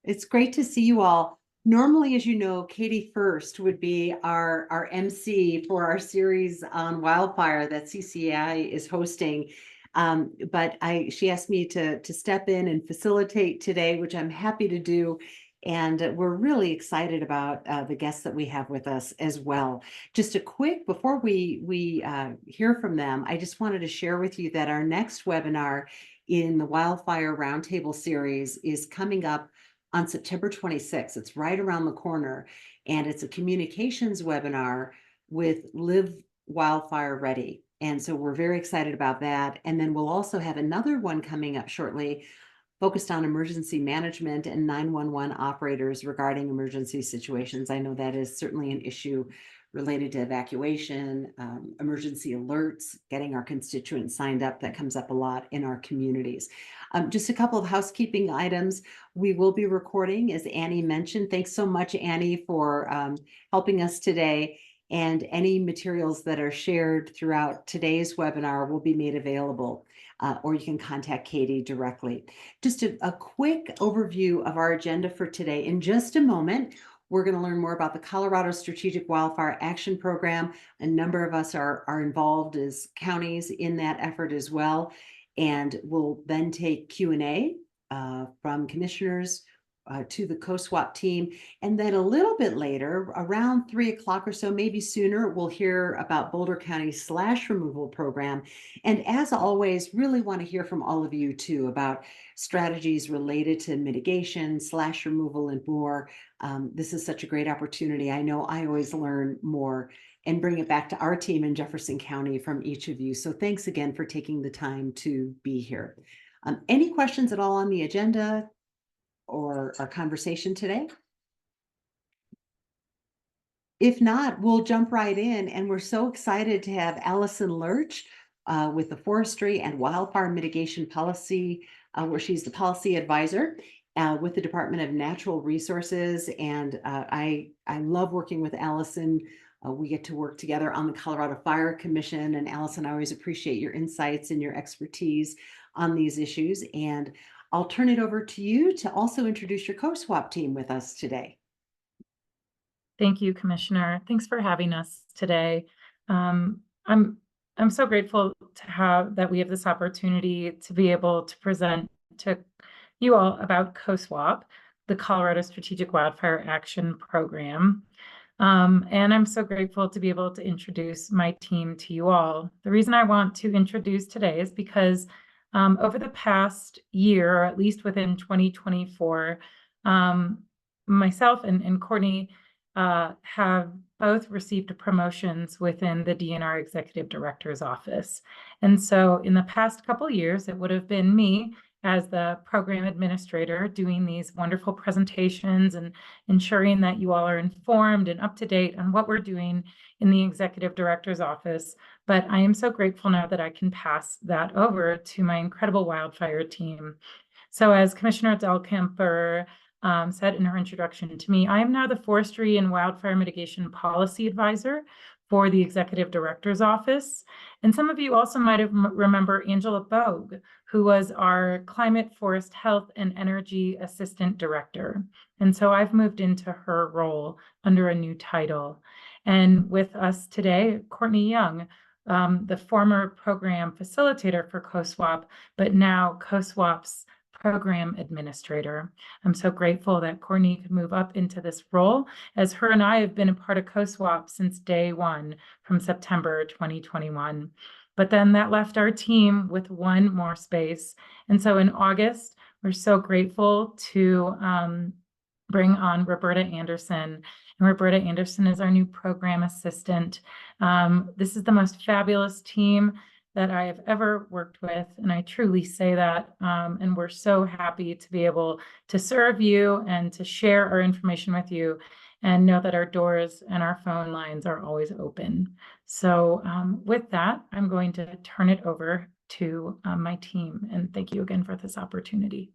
It's great to see you all. Normally, as you know, Katie First would be our MC for our series on wildfire that CCI is hosting. But she asked me to step in and facilitate today, which I'm happy to do. And we're really excited about the guests that we have with us as well. Just a quick, before we hear from them, I just wanted to share with you that our next webinar in the Wildfire Roundtable series is coming up on September 26th. It's right around the corner, and it's a communications webinar with Live Wildfire Ready. And so we're very excited about that. And then we'll also have another one coming up shortly focused on emergency management and 911 operators regarding emergency situations. I know that is certainly an issue related to evacuation, emergency alerts, getting our constituents signed up. That comes up a lot in our communities. Just a couple of housekeeping items. We will be recording, as Annie mentioned. Thanks so much, Annie, for helping us today. And any materials that are shared throughout today's webinar will be made available, or you can contact Katie directly. Just a quick overview of our agenda for today. In just a moment, we're going to learn more about the Colorado Strategic Wildfire Action Program. A number of us are involved as counties in that effort as well. And we'll then take Q&A from commissioners to the COSWAP team. And then a little bit later, around 3 o'clock or so, maybe sooner, we'll hear about Boulder County's slash removal program. And as always, really want to hear from all of you too about strategies related to mitigation, slash removal, and more. This is such a great opportunity. I know I always learn more and bring it back to our team in Jefferson County from each of you. So thanks again for taking the time to be here. Any questions at all on the agenda or our conversation today? If not, we'll jump right in, and we're so excited to have Allison Lurch with the Forestry and Wildfire Mitigation Policy, where she's the policy advisor with the Department of Natural Resources. And I love working with Allison. We get to work together on the Colorado Fire Commission, and Allison, I always appreciate your insights and your expertise on these issues. And I'll turn it over to you to also introduce your COSWAP team with us today. Thank you, Commissioner. Thanks for having us today. I'm so grateful to have that we have this opportunity to be able to present to you all about COSWAP, the Colorado Strategic Wildfire Action Program. And I'm so grateful to be able to introduce my team to you all. The reason I want to introduce today is because over the past year, or at least within 2024, myself and Courtney have both received promotions within the DNR Executive Director's Office. And so in the past couple of years, it would have been me as the program administrator doing these wonderful presentations and ensuring that you all are informed and up to date on what we're doing in the Executive Director's Office. But I am so grateful now that I can pass that over to my incredible wildfire team. So as Commissioner Dahlkemper said in her introduction to me, I am now the Forestry and Wildfire Mitigation Policy Advisor for the Executive Director's Office. And some of you also might have remember Angela Bogue, who was our Climate, Forest Health, and Energy Assistant Director. And so I've moved into her role under a new title. And with us today, Courtney Young, the former program facilitator for COSWAP, but now COSWAP's program administrator. I'm so grateful that Courtney could move up into this role, as her and I have been a part of COSWAP since day one from September 2021. But then that left our team with one more space. And so in August, we're so grateful to bring on Roberta Anderson. And Roberta Anderson is our new program assistant. This is the most fabulous team that I have ever worked with, and I truly say that, and we're so happy to be able to serve you and to share our information with you, and know that our doors and our phone lines are always open. So with that, I'm going to turn it over to my team, and thank you again for this opportunity.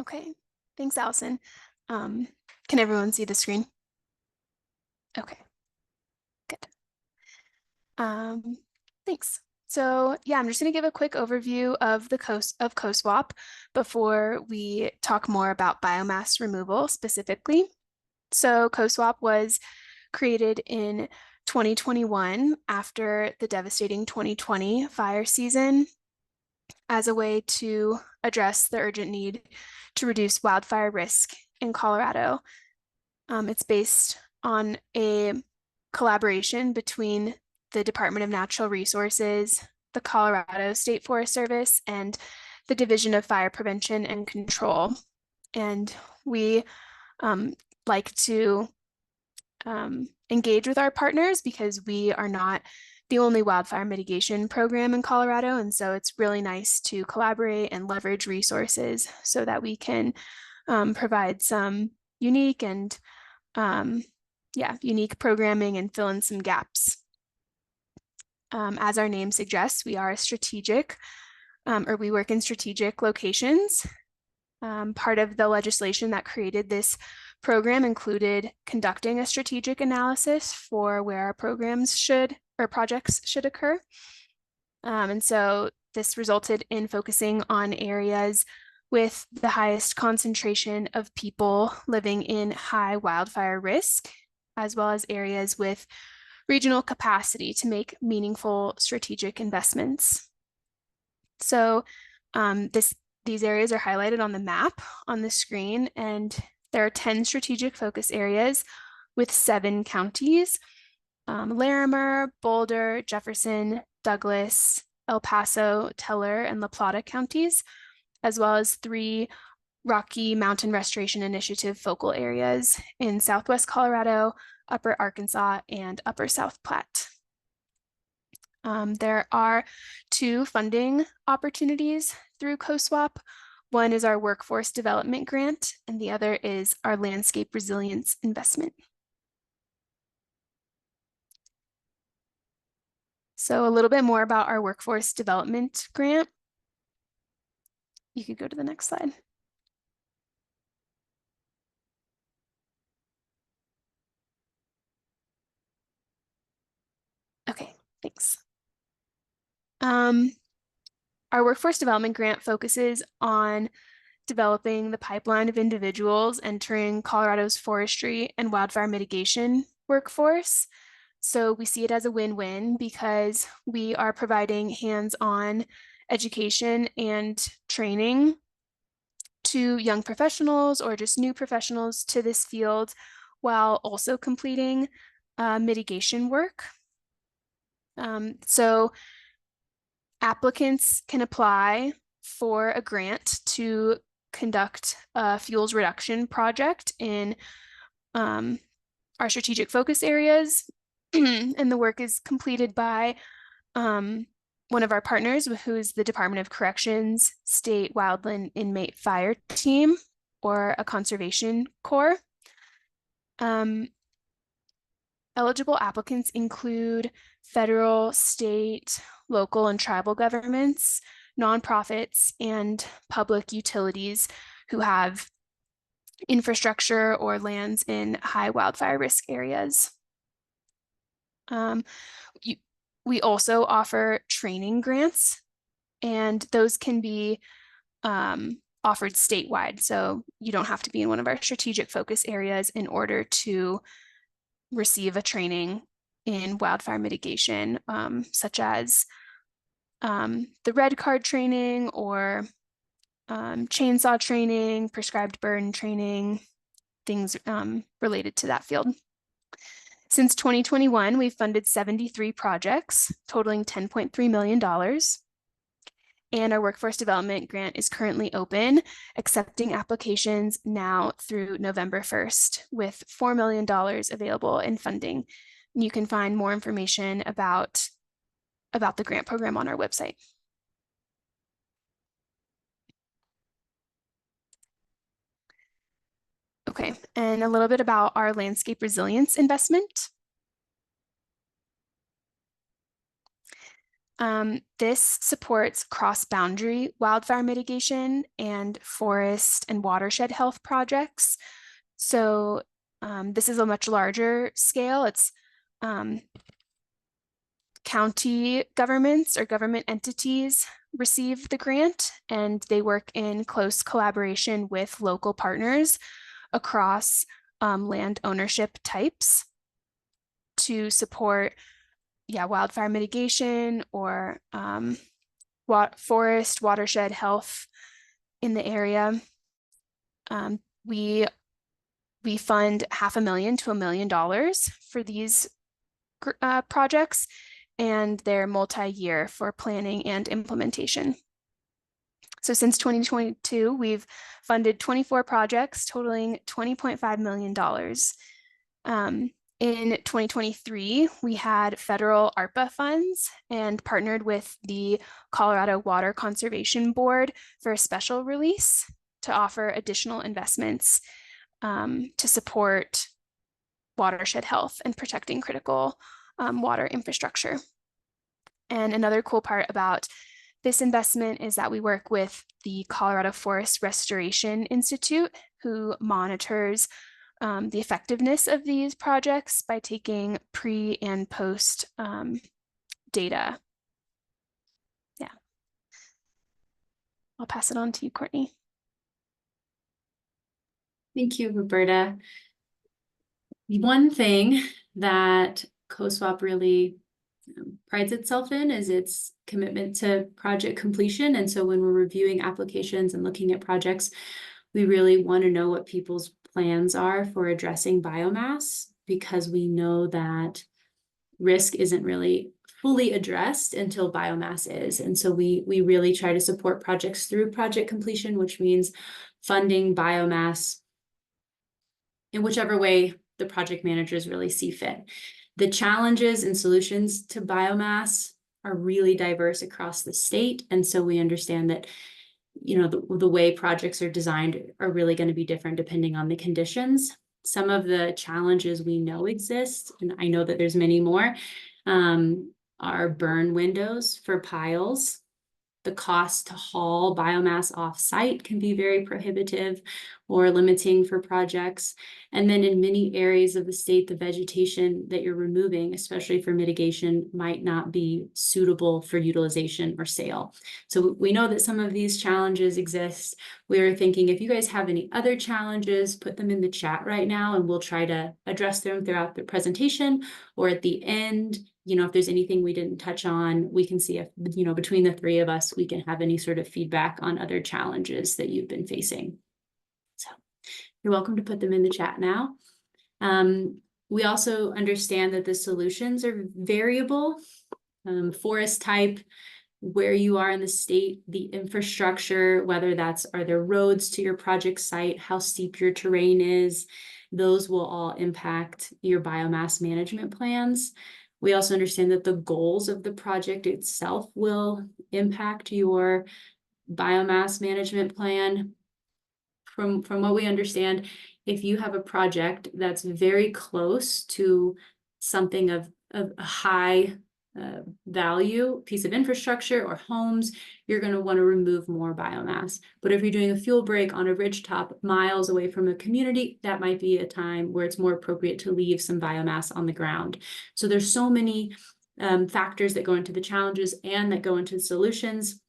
Okay, thanks, Allison. Can everyone see the screen? Okay, good. Thanks. So yeah, I'm just going to give a quick overview of COSWAP before we talk more about biomass removal specifically. So COSWAP was created in 2021 after the devastating 2020 fire season as a way to address the urgent need to reduce wildfire risk in Colorado. It's based on a collaboration between the Department of Natural Resources, the Colorado State Forest Service, and the Division of Fire Prevention and Control. And we like to engage with our partners because we are not the only wildfire mitigation program in Colorado. And so it's really nice to collaborate and leverage resources so that we can provide some unique and unique programming and fill in some gaps. As our name suggests, we are a strategic, or we work in strategic locations. Part of the legislation that created this program included conducting a strategic analysis for where our programs should, or projects should occur. And so this resulted in focusing on areas with the highest concentration of people living in high wildfire risk, as well as areas with regional capacity to make meaningful strategic investments. So these areas are highlighted on the map on the screen, and there are 10 strategic focus areas with 7 counties: Larimer, Boulder, Jefferson, Douglas, El Paso, Teller, and La Plata counties, as well as 3 Rocky Mountain Restoration Initiative focal areas in Southwest Colorado, Upper Arkansas, and Upper South Platte. There are 2 funding opportunities through COSWAP. One is our Workforce Development Grant, and the other is our Landscape Resilience Investment. So a little bit more about our Workforce Development Grant. You could go to the next slide. Okay, thanks. Our Workforce Development Grant focuses on developing the pipeline of individuals entering Colorado's forestry and wildfire mitigation workforce. So we see it as a win-win because we are providing hands-on education and training to young professionals or just new professionals to this field while also completing mitigation work. So applicants can apply for a grant to conduct a fuels reduction project in our strategic focus areas. And the work is completed by one of our partners, who is the Department of Corrections State Wildland Inmate Fire Team, or a conservation corps. Eligible applicants include federal, state, local, and tribal governments, nonprofits, and public utilities who have infrastructure or lands in high wildfire risk areas. We also offer training grants, and those can be offered statewide. So you don't have to be in one of our strategic focus areas in order to receive a training in wildfire mitigation, such as the red card training or chainsaw training, prescribed burn training, things related to that field. Since 2021, we've funded 73 projects totaling $10.3 million. And our Workforce Development Grant is currently open, accepting applications now through November 1st, with $4 million available in funding. You can find more information about the grant program on our website. Okay, and a little bit about our landscape resilience investment. This supports cross-boundary wildfire mitigation and forest and watershed health projects So this is a much larger scale. It's county governments or government entities receive the grant, and they work in close collaboration with local partners across land ownership types to support wildfire mitigation or forest watershed health in the area. We fund $500,000 to $1 million for these projects, and they're multi-year for planning and implementation. So since 2022, we've funded 24 projects totaling $20.5 million. In 2023, we had federal ARPA funds and partnered with the Colorado Water Conservation Board for a special release to offer additional investments to support watershed health and protecting critical water infrastructure. And another cool part about this investment is that we work with the Colorado Forest Restoration Institute, who monitors the effectiveness of these projects by taking pre and post data. Yeah. I'll pass it on to you, Courtney. Thank you, Roberta. One thing that COSWAP really prides itself in is its commitment to project completion. And so when we're reviewing applications and looking at projects, we really want to know what people's plans are for addressing biomass, because we know that risk isn't really fully addressed until biomass is. And so we really try to support projects through project completion, which means funding biomass in whichever way the project managers really see fit. The challenges and solutions to biomass are really diverse across the state. And so we understand that, you know, the way projects are designed are really going to be different depending on the conditions. Some of the challenges we know exist, and I know that there's many more, are burn windows for piles. The cost to haul biomass off-site can be very prohibitive or limiting for projects. And then in many areas of the state, the vegetation that you're removing, especially for mitigation, might not be suitable for utilization or sale. So we know that some of these challenges exist. We are thinking if you guys have any other challenges, put them in the chat right now, and we'll try to address them throughout the presentation or at the end. You know, if there's anything we didn't touch on, we can see if, you know, between the three of us, we can have any sort of feedback on other challenges that you've been facing. So you're welcome to put them in the chat now. We also understand that the solutions are variable, forest type, where you are in the state, the infrastructure, whether that's, are there roads to your project site, how steep your terrain is, those will all impact your biomass management plans. We also understand that the goals of the project itself will impact your biomass management plan. From what we understand, if you have a project that's very close to something of a high value, piece of infrastructure or homes, you're going to want to remove more biomass. But if you're doing a fuel break on a ridgetop miles away from a community, that might be a time where it's more appropriate to leave some biomass on the ground. So there's so many factors that go into the challenges and that go into the solutions.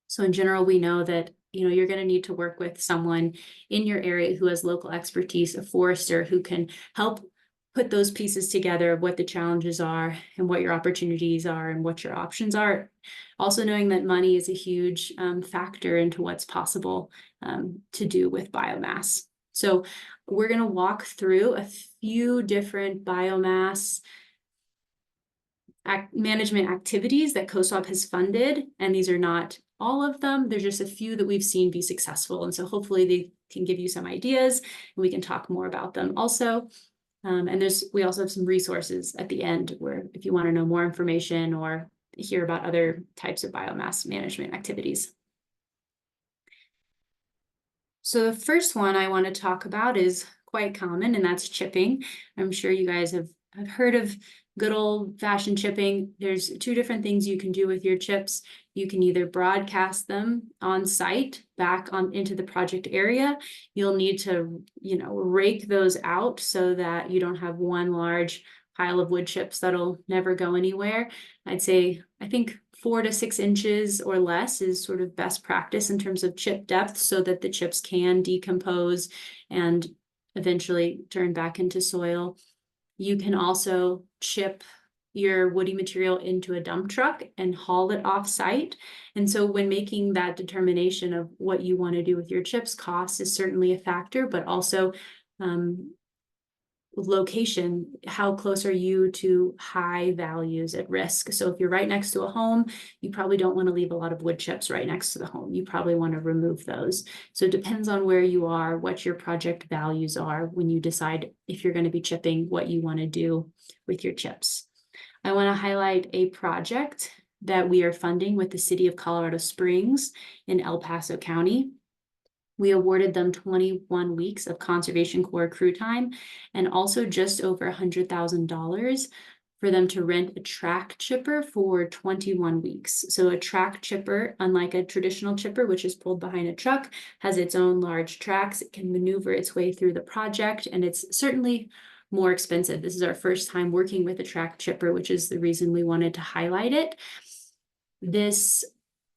So in general, we know that, you know, you're going to need to work with someone in your area who has local expertise, a forester who can help put those pieces together of what the challenges are and what your opportunities are and what your options are. Also knowing that money is a huge factor into what's possible to do with biomass. So we're going to walk through a few different biomass management activities that COSWAP has funded, and these are not all of them. There's just a few that we've seen be successful, and so hopefully they can give you some ideas and we can talk more about them also. And we also have some resources at the end where if you want to know more information or hear about other types of biomass management activities. So the first one I want to talk about is quite common, and that's chipping. I'm sure you guys have heard of good old fashioned chipping, there's two different things you can do with your chips. You can either broadcast them on site back on into the project area. You'll need to, rake those out so that you don't have one large pile of wood chips that'll never go anywhere. I think 4 to 6 inches or less is sort of best practice in terms of chip depth so that the chips can decompose and eventually turn back into soil. You can also chip your woody material into a dump truck and haul it off site. And so when making that determination of what you want to do with your chips, cost is certainly a factor, but also location, how close are you to high values at risk? So if you're right next to a home, you probably don't want to leave a lot of wood chips right next to the home. You probably want to remove those. So it depends on where you are, what your project values are when you decide if you're going to be chipping, what you want to do with your chips. I want to highlight a project that we are funding with the City of Colorado Springs in El Paso County. We awarded them 21 weeks of Conservation Corps crew time and also just over $100,000 for them to rent a track chipper for 21 weeks. So a track chipper, unlike a traditional chipper, which is pulled behind a truck, has its own large tracks. It can maneuver its way through the project, and it's certainly more expensive. This is our first time working with a track chipper, which is the reason we wanted to highlight it.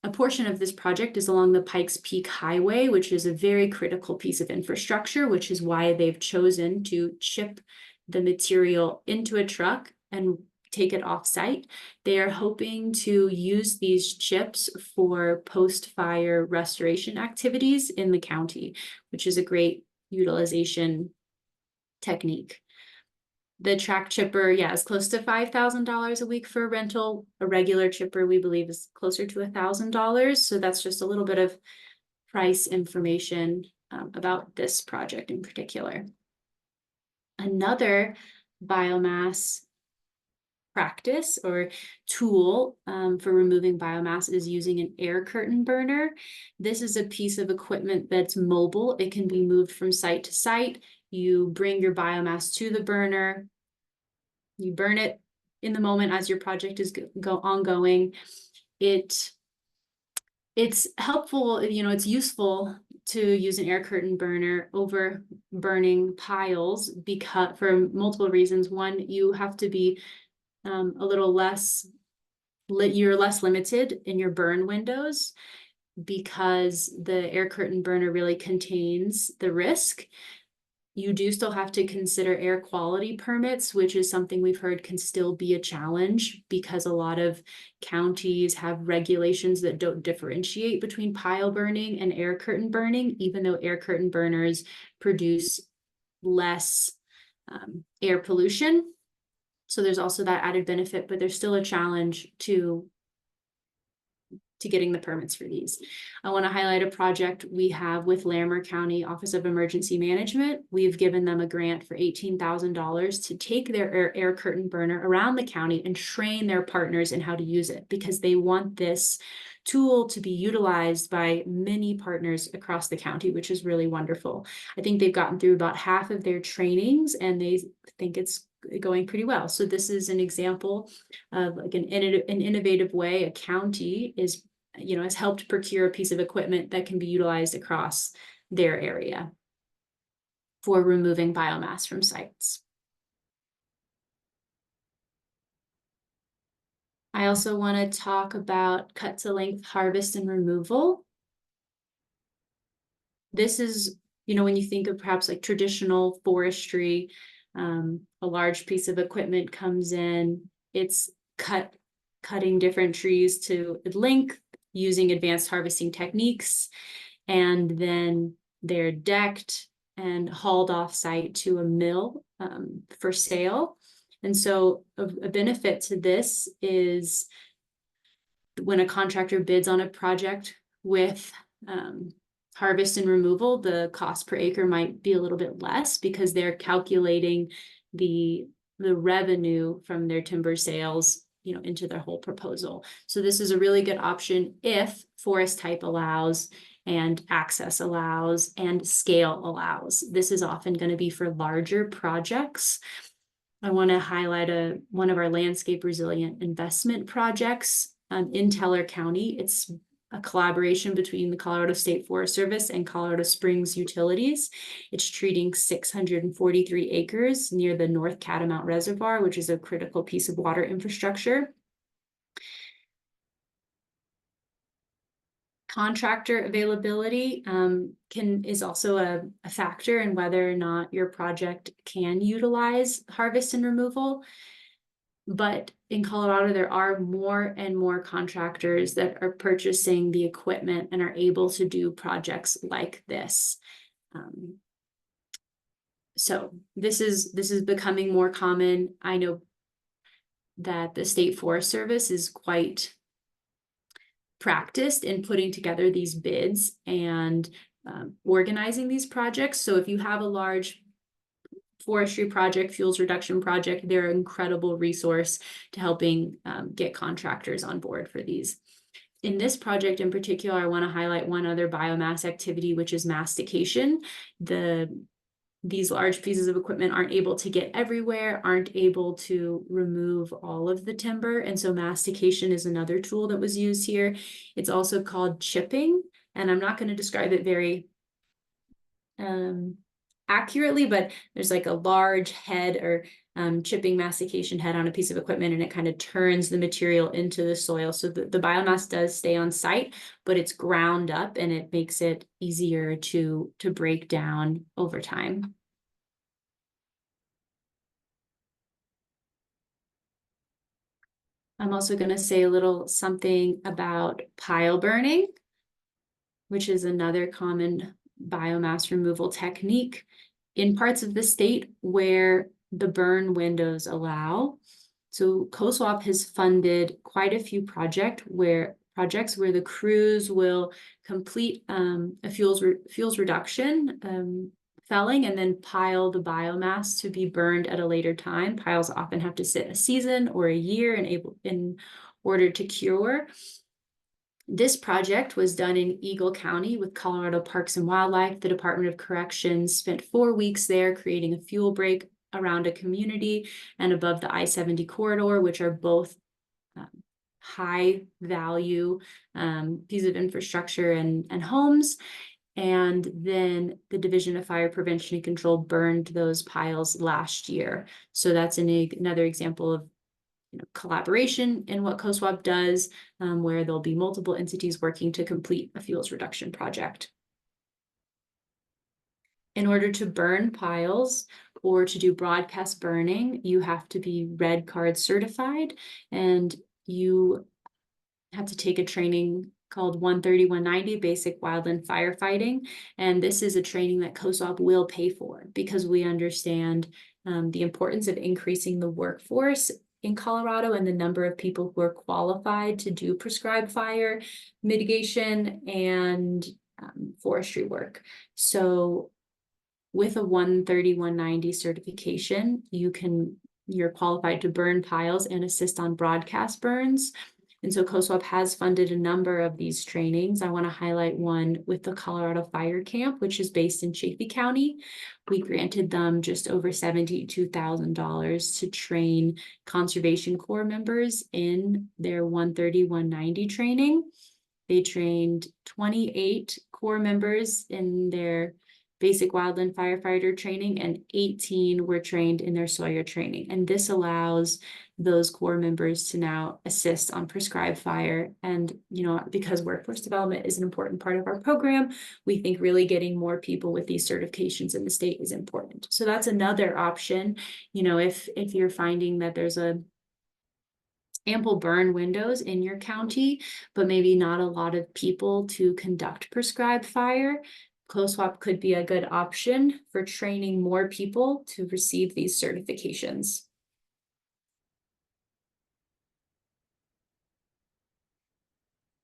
A portion of this project is along the Pikes Peak Highway, which is a very critical piece of infrastructure, which is why they've chosen to chip the material into a truck and take it off-site. They are hoping to use these chips for post-fire restoration activities in the county, which is a great utilization technique. The track chipper, is close to $5,000 a week for a rental. A regular chipper, we believe, is closer to $1,000. So that's just a little bit of price information about this project in particular. Another biomass practice or tool for removing biomass is using an air curtain burner. This is a piece of equipment that's mobile. It can be moved from site to site. You bring your biomass to the burner. You burn it in the moment as your project is ongoing. It's helpful, it's useful to use an air curtain burner over burning piles because for multiple reasons. One, you have to be a little less, you're less limited in your burn windows because the air curtain burner really contains the risk. You do still have to consider air quality permits, which is something we've heard can still be a challenge because a lot of counties have regulations that don't differentiate between pile burning and air curtain burning, even though air curtain burners produce less air pollution. So there's also that added benefit, but there's still a challenge to getting the permits for these. I want to highlight a project we have with Larimer County Office of Emergency Management. We've given them a grant for $18,000 to take their air curtain burner around the county and train their partners in how to use it because they want this tool to be utilized by many partners across the county, which is really wonderful. I think they've gotten through about half of their trainings and they think it's going pretty well. So this is an example of like an innovative way a county has helped procure a piece of equipment that can be utilized across their area for removing biomass from sites. I also want to talk about cut to length harvest and removal. This is, when you think of perhaps like traditional forestry, a large piece of equipment comes in, it's cutting different trees to length using advanced harvesting techniques, and then they're decked and hauled off site to a mill for sale. And so a benefit to this is when a contractor bids on a project with harvest and removal, the cost per acre might be a little bit less because they're calculating the revenue from their timber sales into their whole proposal. So this is a really good option if forest type allows and access allows and scale allows. This is often going to be for larger projects. I want to highlight one of our landscape resilient investment projects in Teller County. It's a collaboration between the Colorado State Forest Service and Colorado Springs Utilities. It's treating 643 acres near the North Catamount Reservoir, which is a critical piece of water infrastructure. Contractor availability is also a factor in whether or not your project can utilize harvest and removal. But in Colorado, there are more and more contractors that are purchasing the equipment and are able to do projects like this. So this is becoming more common. I know that the State Forest Service is quite practiced in putting together these bids and organizing these projects. So if you have a large forestry project, fuels reduction project, they're an incredible resource to helping get contractors on board for these. In this project in particular, I want to highlight one other biomass activity, which is mastication. These large pieces of equipment aren't able to get everywhere, aren't able to remove all of the timber. And so mastication is another tool that was used here. It's also called chipping, and I'm not going to describe it very accurately, but there's like a large head or chipping mastication head on a piece of equipment, and it kind of turns the material into the soil. So the biomass does stay on site, but it's ground up and it makes it easier to break down over time. I'm also going to say a little something about pile burning, which is another common biomass removal technique in parts of the state where the burn windows allow. So COSWAP has funded quite a few projects where the crews will complete a fuels reduction felling and then pile the biomass to be burned at a later time. Piles often have to sit a season or a year in order to cure. This project was done in Eagle County with Colorado Parks and Wildlife. The Department of Corrections spent 4 weeks there creating a fuel break around a community and above the I-70 corridor, which are both high value pieces of infrastructure and homes. And then the Division of Fire Prevention and Control burned those piles last year. So that's another example of collaboration in what COSWAP does, where there'll be multiple entities working to complete a fuels reduction project. In order to burn piles or to do broadcast burning, you have to be Red Card certified, and you have to take a training called 130-190 Basic Wildland Firefighting. And this is a training that COSWAP will pay for because we understand the importance of increasing the workforce in Colorado and the number of people who are qualified to do prescribed fire mitigation and forestry work. So with a 130-190 certification, you're qualified to burn piles and assist on broadcast burns. And so COSWAP has funded a number of these trainings. I want to highlight one with the Colorado Fire Camp, which is based in Chaffee County. We granted them just over $72,000 to train Conservation Corps members in their 130-190 training. They trained 28 Corps members in their basic wildland firefighter training, and 18 were trained in their Sawyer training. And this allows those Corps members to now assist on prescribed fire. And, because workforce development is an important part of our program, we think really getting more people with these certifications in the state is important. So that's another option. If you're finding that there's ample burn windows in your county, but maybe not a lot of people to conduct prescribed fire, COSWAP could be a good option for training more people to receive these certifications.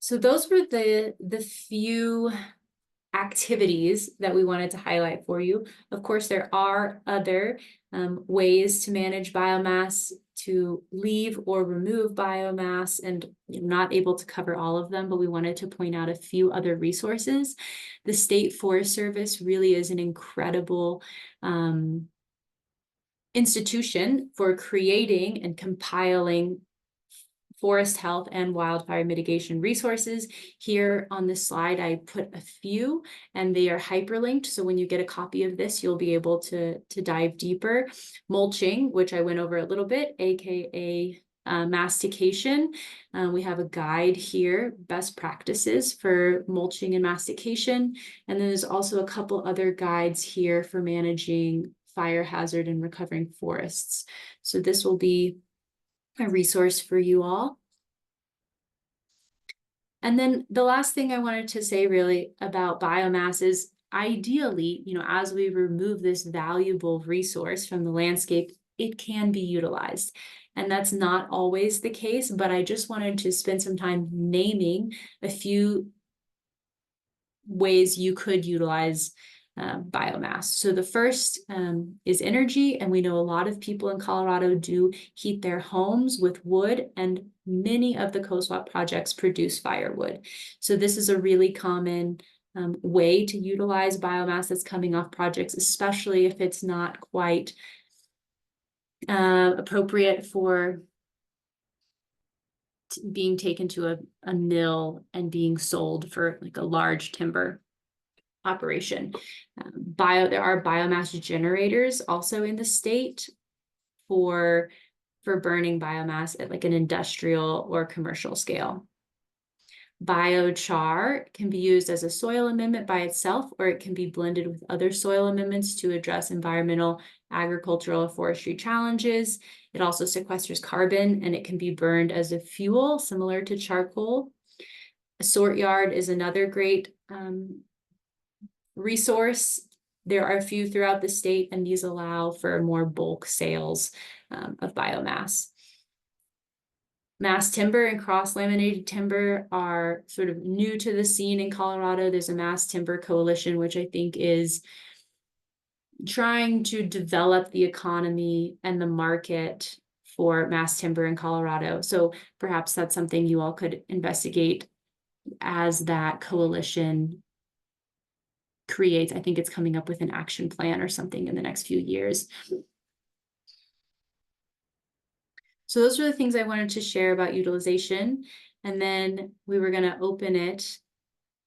So those were the few activities that we wanted to highlight for you. Of course, there are other ways to manage biomass, to leave or remove biomass, and not able to cover all of them, but we wanted to point out a few other resources. The State Forest Service really is an incredible institution for creating and compiling forest health and wildfire mitigation resources. Here on this slide, I put a few, and they are hyperlinked. So when you get a copy of this, you'll be able to dive deeper. Mulching, which I went over a little bit, aka mastication. We have a guide here, best practices for mulching and mastication. And then there's also a couple other guides here for managing fire hazard and recovering forests. So this will be a resource for you all. And then the last thing I wanted to say really about biomass is ideally, as we remove this valuable resource from the landscape, it can be utilized. And that's not always the case, but I just wanted to spend some time naming a few ways you could utilize biomass. So the first is energy, and we know a lot of people in Colorado do heat their homes with wood, and many of the COSWAP projects produce firewood. So this is a really common way to utilize biomass that's coming off projects, especially if it's not quite appropriate for being taken to a mill and being sold for like a large timber operation. There are biomass generators also in the state for burning biomass at like an industrial or commercial scale. Biochar can be used as a soil amendment by itself, or it can be blended with other soil amendments to address environmental, agricultural, or forestry challenges. It also sequesters carbon, and it can be burned as a fuel similar to charcoal. A sort yard is another great resource. There are a few throughout the state, and these allow for more bulk sales of biomass. Mass timber and cross-laminated timber are sort of new to the scene in Colorado. There's a mass timber coalition, which I think is trying to develop the economy and the market for mass timber in Colorado. So perhaps that's something you all could investigate as that coalition creates. I think it's coming up with an action plan or something in the next few years. So those are the things I wanted to share about utilization. And then we were going to open it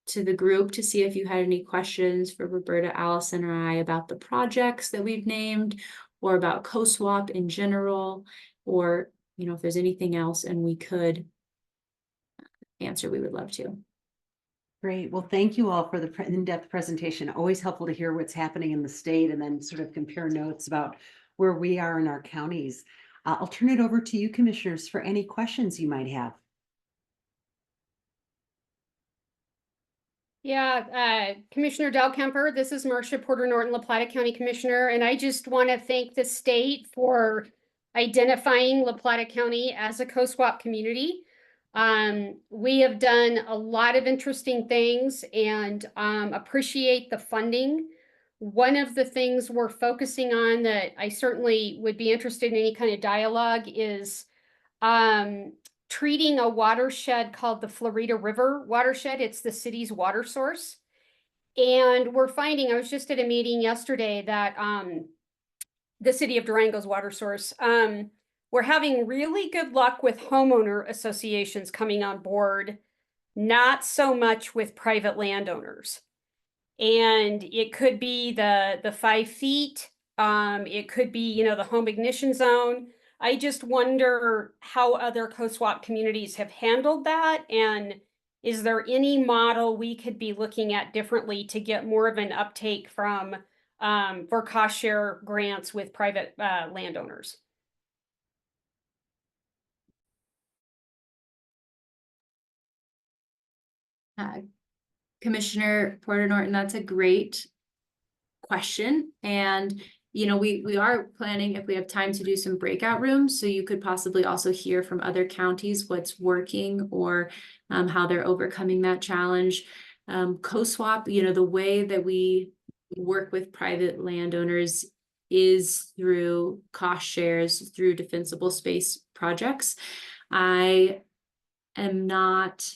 to the group to see if you had any questions for Roberta, Allison, or I about the projects that we've named, or about COSWAP in general, or if there's anything else and we could answer, we would love to. Great. Well, thank you all for the in-depth presentation. Always helpful to hear what's happening in the state and then sort of compare notes about where we are in our counties. I'll turn it over to you, commissioners, for any questions you might have. Yeah, Commissioner Dahlkemper, this is Marcia Porter Norton, La Plata County Commissioner, and I just want to thank the state for identifying La Plata County as a COSWAP community. We have done a lot of interesting things and appreciate the funding. One of the things we're focusing on that I certainly would be interested in any kind of dialogue is treating a watershed called the Florida River watershed. It's the city's water source. And we're finding, I was just at a meeting yesterday that the city of Durango's water source, we're having really good luck with homeowner associations coming on board, not so much with private landowners. And it could be the 5 feet, it could be, the home ignition zone. I just wonder how other COSWAP communities have handled that, and is there any model we could be looking at differently to get more of an uptake from for cost share grants with private landowners? Commissioner Porter Norton, that's a great question. And we are planning, if we have time, to do some breakout rooms. So you could possibly also hear from other counties what's working or how they're overcoming that challenge. COSWAP, the way that we work with private landowners is through cost shares, through defensible space projects. I am not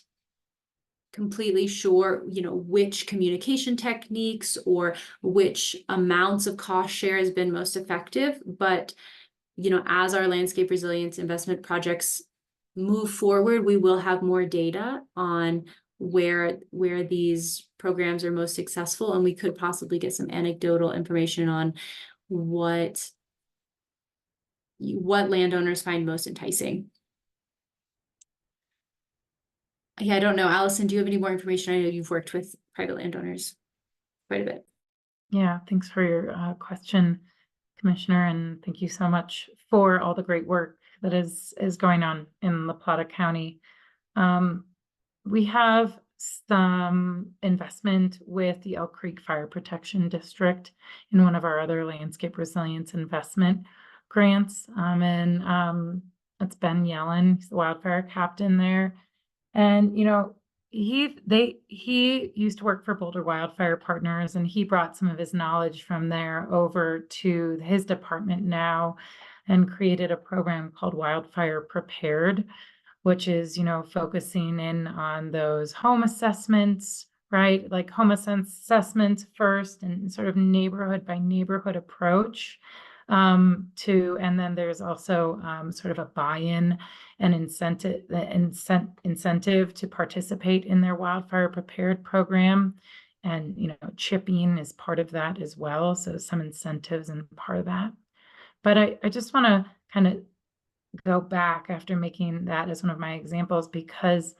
completely sure, which communication techniques or which amounts of cost share has been most effective. But, as our landscape resilience investment projects move forward, we will have more data on where these programs are most successful, and we could possibly get some anecdotal information on what landowners find most enticing. Yeah, I don't know. Allison, do you have any more information? I know you've worked with private landowners quite a bit. Yeah, thanks for your question, Commissioner, and thank you so much for all the great work that is going on in La Plata County. We have some investment with the Elk Creek Fire Protection District in one of our other landscape resilience investment grants. It's Ben Yellen, he's the wildfire captain there. And, he used to work for Boulder Wildfire Partners, and he brought some of his knowledge from there over to his department now and created a program called Wildfire Prepared, which is, focusing in on those home assessments, right? Like home assessments first and sort of neighborhood by neighborhood approach and then there's also sort of a buy-in and incentive to participate in their wildfire prepared program. And, chipping is part of that as well. So some incentives and part of that. But I just want to kind of go back after making that as one of my examples, because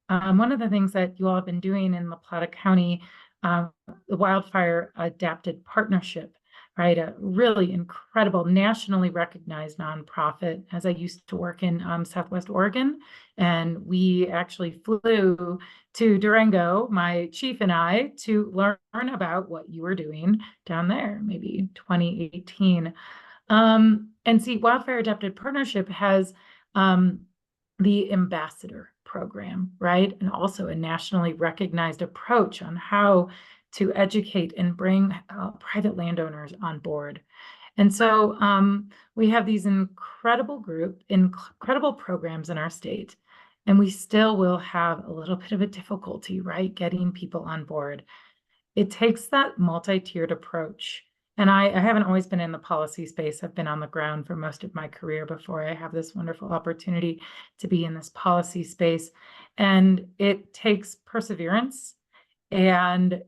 one of the things that you all have been doing in La Plata County, the Wildfire Adapted Partnership, right? A really incredible, nationally recognized nonprofit. As I used to work in Southwest Oregon, and we actually flew to Durango, my chief and I, to learn about what you were doing down there, maybe 2018. And see, Wildfire Adapted Partnership has the ambassador program, right? And also a nationally recognized approach on how to educate and bring private landowners on board. And so we have these incredible programs in our state, and we still will have a little bit of a difficulty, right? Getting people on board. It takes that multi-tiered approach. And I haven't always been in the policy space. I've been on the ground for most of my career before I have this wonderful opportunity to be in this policy space. And it takes perseverance and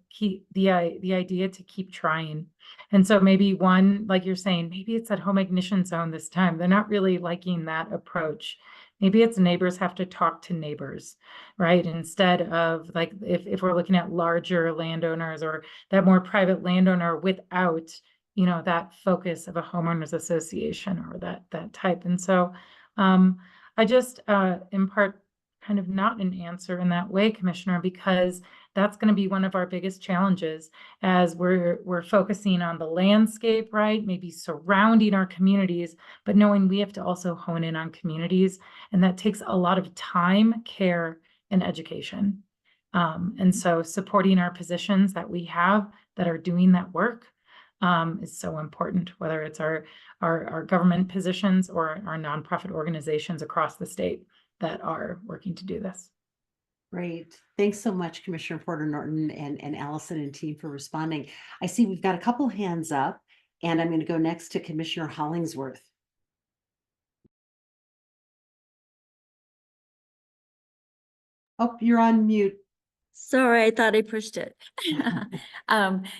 the idea to keep trying. And so maybe one, like you're saying, maybe it's at home ignition zone this time. They're not really liking that approach. Maybe it's neighbors have to talk to neighbors, right? Instead of like, if we're looking at larger landowners or that more private landowner without, that focus of a homeowners association or that type. And so I just impart kind of not an answer in that way, Commissioner, because that's going to be one of our biggest challenges as we're focusing on the landscape, right? Maybe surrounding our communities, but knowing we have to also hone in on communities. And that takes a lot of time, care, and education. And so supporting our positions that we have that are doing that work is so important, whether it's our government positions or our nonprofit organizations across the state that are working to do this. Great. Thanks so much, Commissioner Porter Norton and Allison and team for responding. I see we've got a couple hands up, and I'm going to go next to Commissioner Hollingsworth. Oh, you're on mute. Sorry, I thought I pushed it.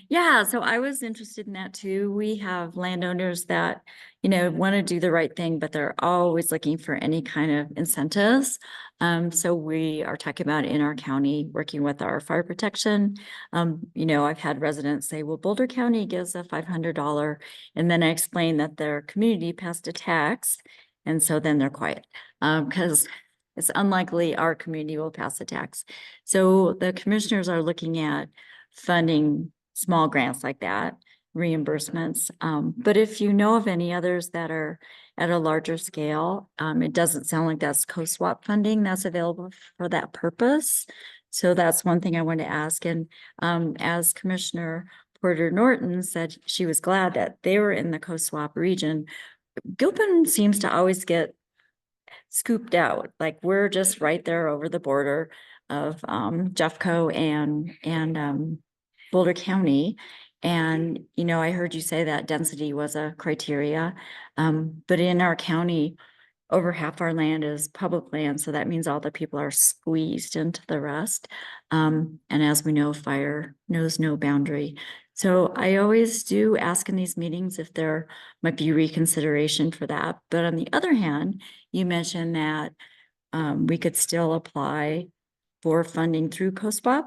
Yeah, so I was interested in that too. We have landowners that, want to do the right thing, but they're always looking for any kind of incentives. So we are talking about in our county, working with our fire protection. I've had residents say, well, Boulder County gives a $500. And then I explain that their community passed a tax. And so then they're quiet because it's unlikely our community will pass a tax. So the commissioners are looking at funding small grants like that, reimbursements. But if you know of any others that are at a larger scale, it doesn't sound like that's COSWAP funding that's available for that purpose. So that's one thing I want to ask. And as Commissioner Porter Norton said, she was glad that they were in the COSWAP region. Gilpin seems to always get scooped out. Like we're just right there over the border of Jeffco and Boulder County. And, you know, I heard you say that density was a criteria. But in our county, over half our land is public land. So that means all the people are squeezed into the rest. And as we know, fire knows no boundary. So I always do ask in these meetings if there might be reconsideration for that. But on the other hand, you mentioned that we could still apply for funding through COSWAP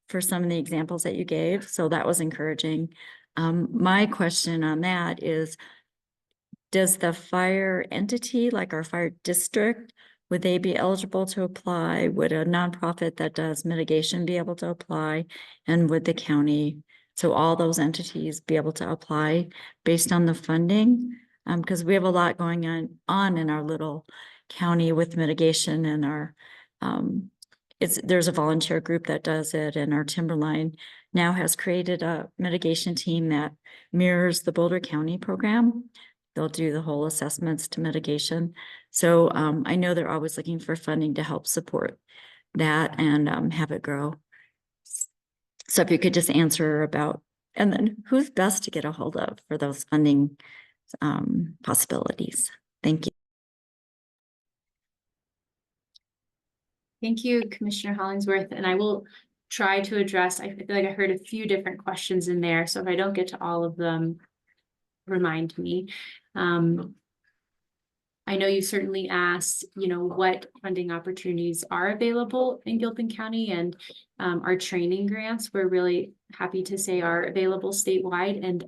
for some of the examples that you gave. So that was encouraging. My question on that is, does the fire entity, like our fire district, would they be eligible to apply? Would a nonprofit that does mitigation be able to apply? And would the county, so all those entities be able to apply based on the funding? Because we have a lot going on in our little county with mitigation, and our there's a volunteer group that does it, and our Timberline now has created a mitigation team that mirrors the Boulder County program. They'll do the whole assessments to mitigation. So I know they're always looking for funding to help support that and have it grow. So if you could just answer about, and then who's best to get a hold of for those funding possibilities. Thank you. Thank you, Commissioner Hollingsworth. And I will try to address, I feel like I heard a few different questions in there. So if I don't get to all of them, remind me. I know you certainly asked, you know, what funding opportunities are available in Gilpin County, and our training grants, we're really happy to say, are available statewide, and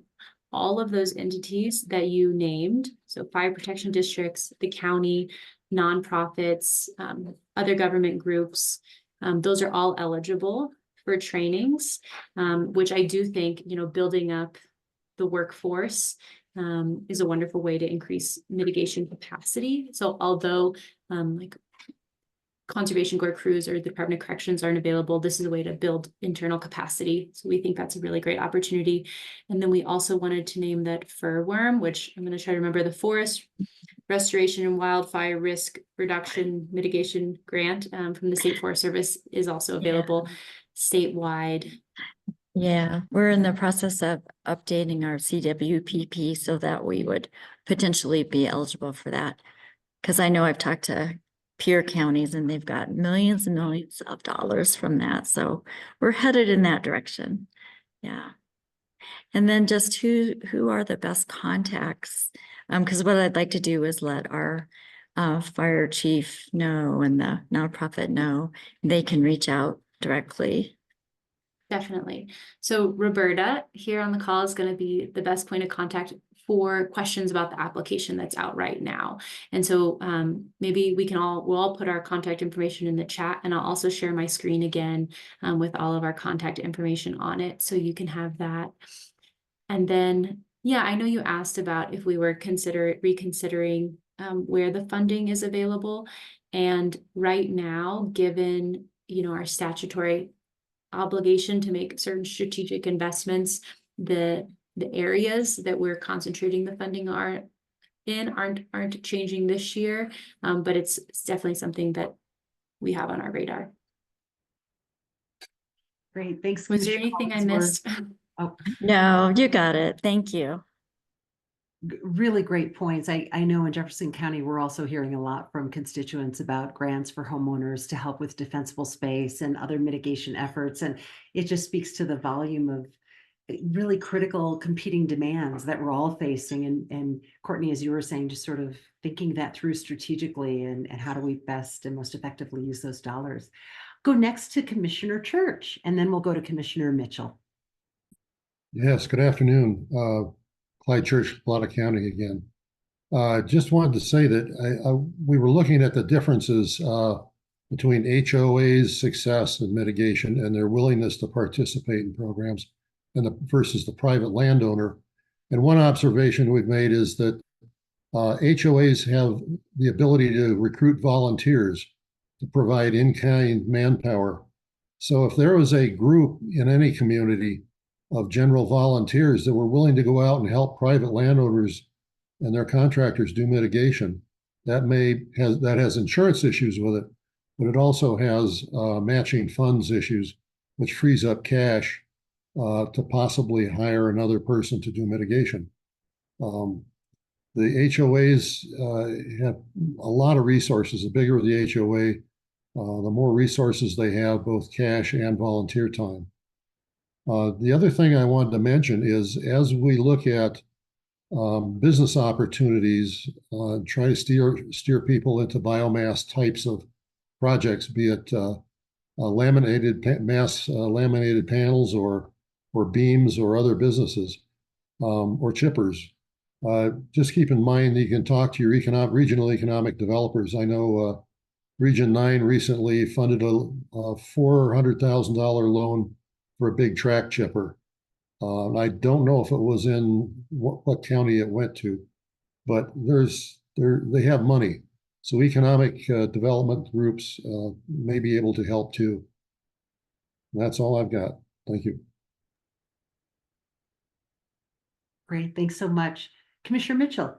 all of those entities that you named, so fire protection districts, the county, nonprofits, other government groups, those are all eligible for trainings, which I do think, you know, building up the workforce is a wonderful way to increase mitigation capacity. So although like Conservation Corps crews or the Department of Corrections aren't available, this is a way to build internal capacity. So we think that's a really great opportunity. And then we also wanted to name that furworm, which I'm going to try to remember, the Forest Restoration and Wildfire Risk Reduction Mitigation Grant from the State Forest Service is also available statewide. Yeah, we're in the process of updating our CWPP so that we would potentially be eligible for that. Because I know I've talked to peer counties and they've got millions and millions of dollars from that. So we're headed in that direction. Yeah. And then just who are the best contacts? Because what I'd like to do is let our fire chief know and the nonprofit know they can reach out directly. Definitely. So Roberta here on the call is going to be the best point of contact for questions about the application that's out right now. And so maybe we'll all put our contact information in the chat, and I'll also share my screen again with all of our contact information on it, so you can have that. And then, yeah, I know you asked about if we were reconsidering where the funding is available. And right now, given, you know, our statutory obligation to make certain strategic investments, the areas that we're concentrating the funding aren't changing this year, but it's definitely something that we have on our radar. Great, thanks. Was there anything I missed? Oh, No, you got it. Thank you. really great points. I know in Jefferson County, we're also hearing a lot from constituents about grants for homeowners to help with defensible space and other mitigation efforts. And it just speaks to the volume of really critical competing demands that we're all facing. And Courtney, as you were saying, just sort of thinking that through strategically and how do we best and most effectively use those dollars. Go next to Commissioner Church, and then we'll go to Commissioner Mitchell. Yes, good afternoon. Clyde Church, Blata County again. Just wanted to say that we were looking at the differences between HOA's success in mitigation and their willingness to participate in programs versus the private landowner. And one observation we've made is that HOAs have the ability to recruit volunteers to provide in-kind manpower. So if there was a group in any community of general volunteers that were willing to go out and help private landowners and their contractors do mitigation, that has insurance issues with it, but it also has matching funds issues, which frees up cash to possibly hire another person to do mitigation. The HOAs have a lot of resources. The bigger the HOA, the more resources they have, both cash and volunteer time. The other thing I wanted to mention is as we look at business opportunities, try to steer people into biomass types of projects, be it laminated panels or beams or other businesses or chippers. Just keep in mind that you can talk to your regional economic developers. I know Region 9 recently funded a $400,000 loan for a big track chipper. I don't know if it was in what county it went to, but they have money. So economic development groups may be able to help too. And that's all I've got. Thank you. Great, thanks so much. Commissioner Mitchell.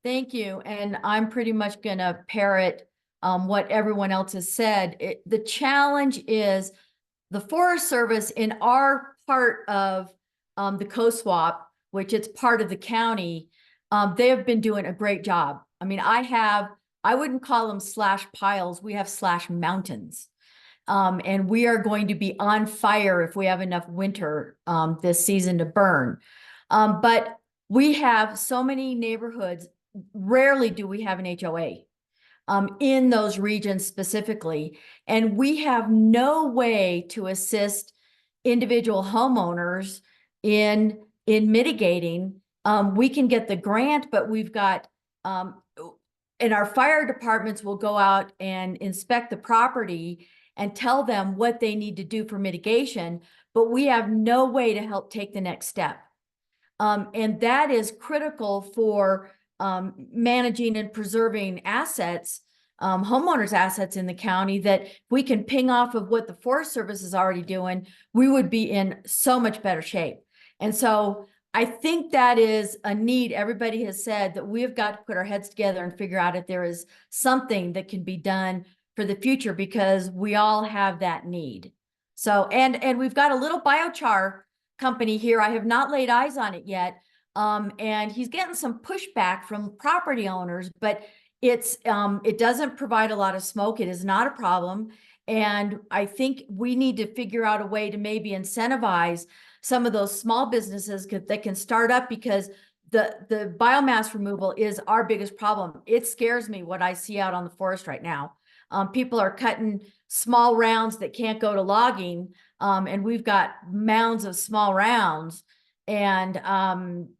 Thank you. And I'm pretty much going to parrot what everyone else has said. The challenge is the Forest Service in our part of the COSWAP, which it's part of the county, they have been doing a great job. I mean, I wouldn't call them slash piles. We have slash mountains. And we are going to be on fire if we have enough winter this season to burn. But we have so many neighborhoods. Rarely do we have an HOA in those regions specifically. And we have no way to assist individual homeowners in mitigating. We can get the grant, but we've got, and our fire departments will go out and inspect the property and tell them what they need to do for mitigation, but we have no way to help take the next step. And that is critical for managing and preserving assets, homeowners' assets in the county, that if we can ping off of what the Forest Service is already doing, we would be in so much better shape. And so I think that is a need. Everybody has said that we've got to put our heads together and figure out if there is something that can be done for the future, because we all have that need. So, and we've got a little biochar company here. I have not laid eyes on it yet. And he's getting some pushback from property owners, but it doesn't provide a lot of smoke. It is not a problem. And I think we need to figure out a way to maybe incentivize some of those small businesses that can start up, because the biomass removal is our biggest problem. It scares me what I see out on the forest right now. People are cutting small rounds that can't go to logging. And we've got mounds of small rounds, and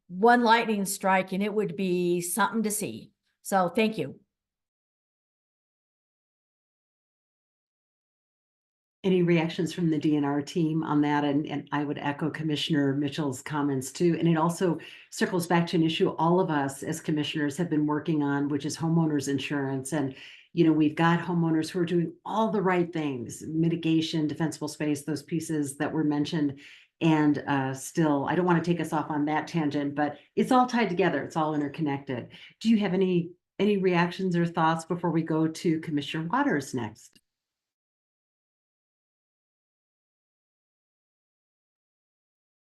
one lightning strike and it would be something to see. So thank you. Any reactions from the DNR team on that? And I would echo Commissioner Mitchell's comments too. And it also circles back to an issue all of us as commissioners have been working on, which is homeowners insurance. And, you know, we've got homeowners who are doing all the right things, mitigation, defensible space, those pieces that were mentioned. And still, I don't want to take us off on that tangent, but it's all tied together. It's all interconnected. Do you have any reactions or thoughts before we go to Commissioner Waters next?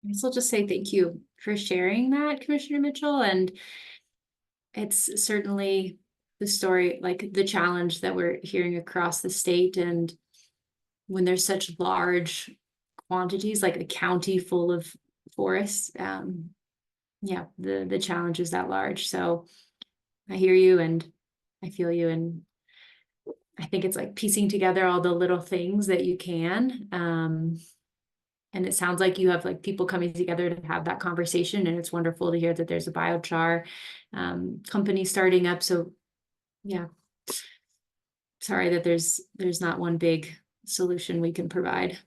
I guess I'll just say thank you for sharing that, Commissioner Mitchell. And it's certainly the story, like the challenge that we're hearing across the state. And when there's such large quantities, like a county full of forests, yeah, the challenge is that large. So I hear you and I feel you. And I think it's like piecing together all the little things that you can. And it sounds like you have like people coming together to have that conversation, and it's wonderful to hear that there's a biochar company starting up. So yeah, sorry that there's not one big solution we can provide.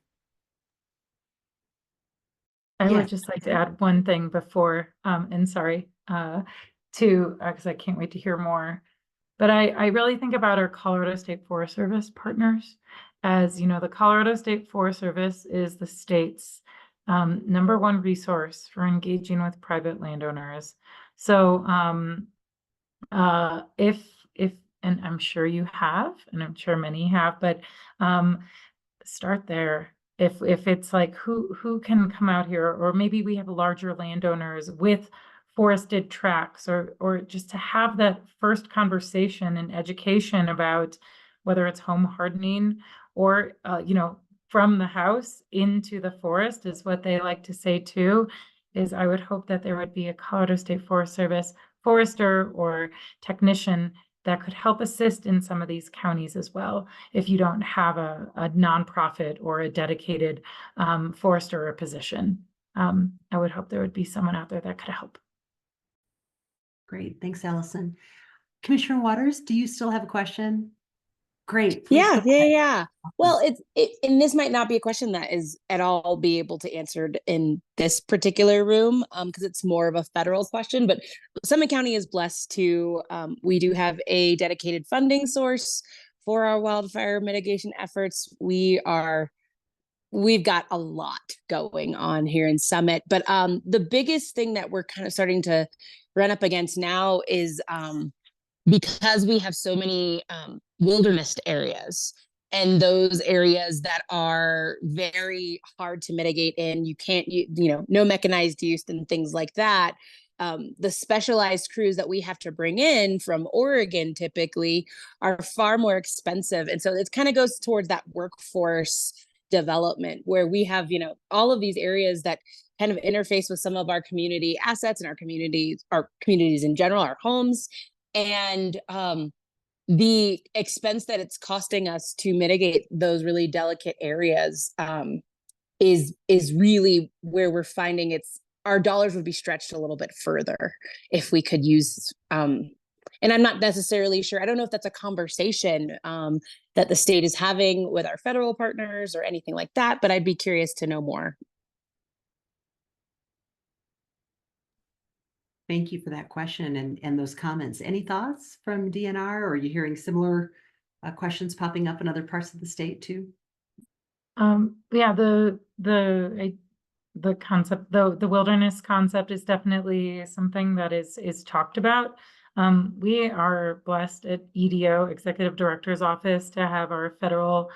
I would just like to add one thing before, and sorry, because I can't wait to hear more. But I really think about our Colorado State Forest Service partners. As you know, the Colorado State Forest Service is the state's #1 resource for engaging with private landowners. So if and I'm sure you have, and I'm sure many have, but start there. If it's like who can come out here, or maybe we have larger landowners with forested tracts, or just to have that first conversation and education about whether it's home hardening or from the house into the forest is what they like to say too, is I would hope that there would be a Colorado State Forest Service forester or technician that could help assist in some of these counties as well, if you don't have a nonprofit or a dedicated forester or position. I would hope there would be someone out there that could help. Great, thanks, Allison. Commissioner Waters, do you still have a question? Great. Please Yeah, go ahead. yeah. Well, and this might not be a question that is at all be able to answered in this particular room, because it's more of a federal question. But Summit County is blessed to, we do have a dedicated funding source for our wildfire mitigation efforts. We've got a lot going on here in Summit, but the biggest thing that we're kind of starting to run up against now is because we have so many wilderness areas, and those areas that are very hard to mitigate in, you can't, no mechanized use and things like that. The specialized crews that we have to bring in from Oregon typically are far more expensive. And so it kind of goes towards that workforce development, where we have, all of these areas that kind of interface with some of our community assets and our communities in general, our homes. And the expense that it's costing us to mitigate those really delicate areas is really where we're finding our dollars would be stretched a little bit further if we could use, and I'm not necessarily sure, I don't know if that's a conversation that the state is having with our federal partners or anything like that, but I'd be curious to know more. Thank you for that question and those comments. Any thoughts from DNR, or are you hearing similar questions popping up in other parts of the state too? Yeah, the concept, the wilderness concept is definitely something that is talked about. We are blessed at EDO, Executive Director's Office, to have our federal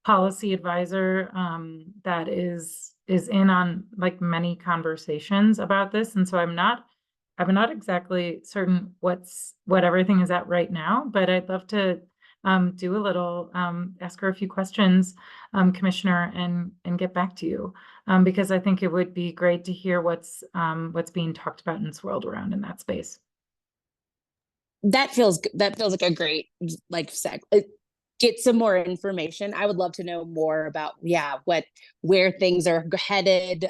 policy advisor that is in on like many conversations about this. And so I'm not exactly certain what everything is at right now, but I'd love to do a little, ask her a few questions, Commissioner, and get back to you, because I think it would be great to hear what's being talked about and swirled around in that space. That feels like a great get some more information. I would love to know more about where things are headed.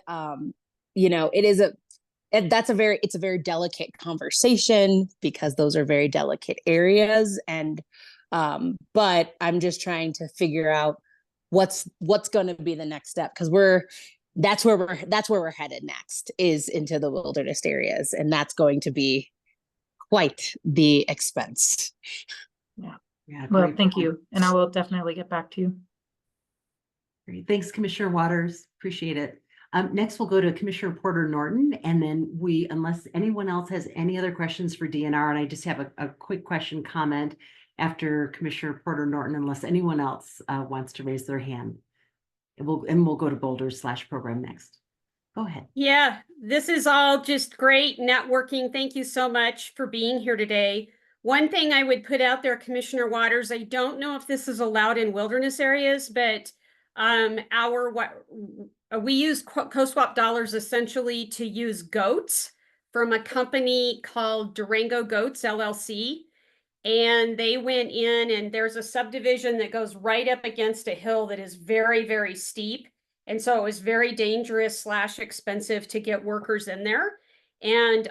It's a very delicate conversation, because those are very delicate areas. And but I'm just trying to figure out what's going to be the next step, because that's where we're headed next, is into the wilderness areas, and that's going to be quite the expense. Yeah. Well, thank you, and I will definitely get back to you. Great. Thanks, Commissioner Waters. Appreciate it. Next, we'll go to Commissioner Porter Norton, and then unless anyone else has any other questions for DNR, and I just have a quick comment after Commissioner Porter Norton, unless anyone else wants to raise their hand. We'll go to Boulder/program next. Go ahead. Yeah, this is all just great networking. Thank you so much for being here today. One thing I would put out there, Commissioner Waters, I don't know if this is allowed in wilderness areas, but we use COSWAP dollars essentially to use goats from a company called Durango Goats LLC. And they went in, and there's a subdivision that goes right up against a hill that is very, very steep. And so it was very dangerous / expensive to get workers in there. And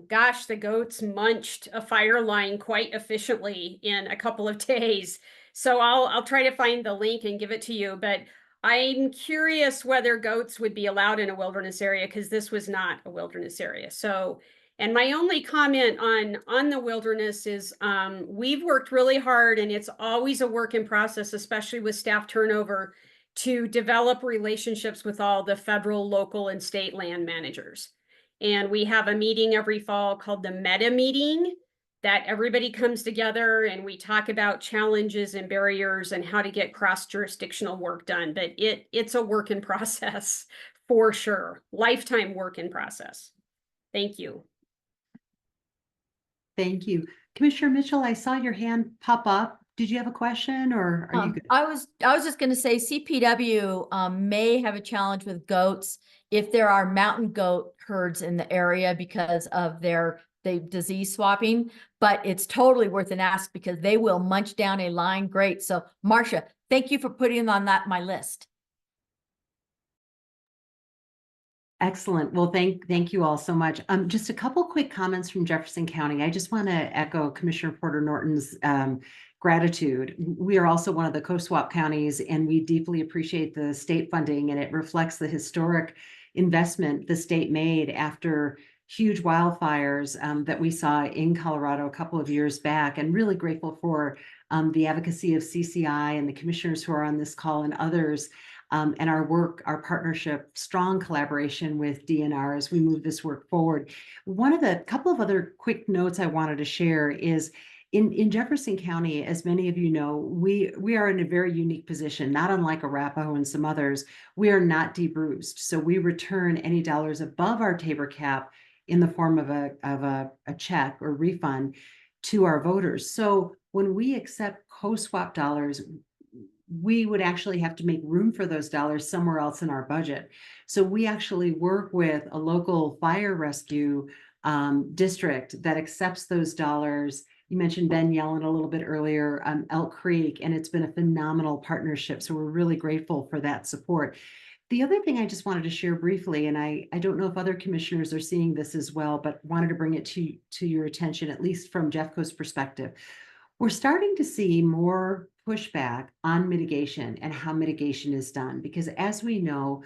gosh, the goats munched a fire line quite efficiently in a couple of days. So I'll try to find the link and give it to you. But I'm curious whether goats would be allowed in a wilderness area, because this was not a wilderness area. So, and my only comment on the wilderness is we've worked really hard, and it's always a work in process, especially with staff turnover, to develop relationships with all the federal, local, and state land managers. And we have a meeting every fall called the Meta Meeting, that everybody comes together and we talk about challenges and barriers and how to get cross-jurisdictional work done. But it's a work in process for sure. Lifetime work in process. Thank you. Thank you. Commissioner Mitchell, I saw your hand pop up. Did you have a question or are you good? I was just going to say CPW may have a challenge with goats if there are mountain goat herds in the area because of the disease swapping, but it's totally worth an ask because they will munch down a line. Great. So Marcia, thank you for putting on my list. Excellent. Well, thank you all so much. Just a couple quick comments from Jefferson County. I just want to echo Commissioner Porter Norton's gratitude. We are also one of the COSWAP counties, and we deeply appreciate the state funding, and it reflects the historic investment the state made after huge wildfires that we saw in Colorado a couple of years back, and really grateful for the advocacy of CCI and the commissioners who are on this call and others. And our work, our partnership, strong collaboration with DNR as we move this work forward. One of the couple of other quick notes I wanted to share is in Jefferson County, as many of you know, we are in a very unique position, not unlike Arapahoe and some others. We are not de-bruised, so we return any dollars above our Tabor cap in the form of a check or refund to our voters. So when we accept COSWAP dollars, we would actually have to make room for those dollars somewhere else in our budget. So we actually work with a local fire rescue district that accepts those dollars. You mentioned Ben Yellen a little bit earlier, Elk Creek, and it's been a phenomenal partnership. So we're really grateful for that support. The other thing I just wanted to share briefly, and I don't know if other commissioners are seeing this as well, but wanted to bring it to your attention, at least from Jeffco's perspective. We're starting to see more pushback on mitigation and how mitigation is done, because as we know,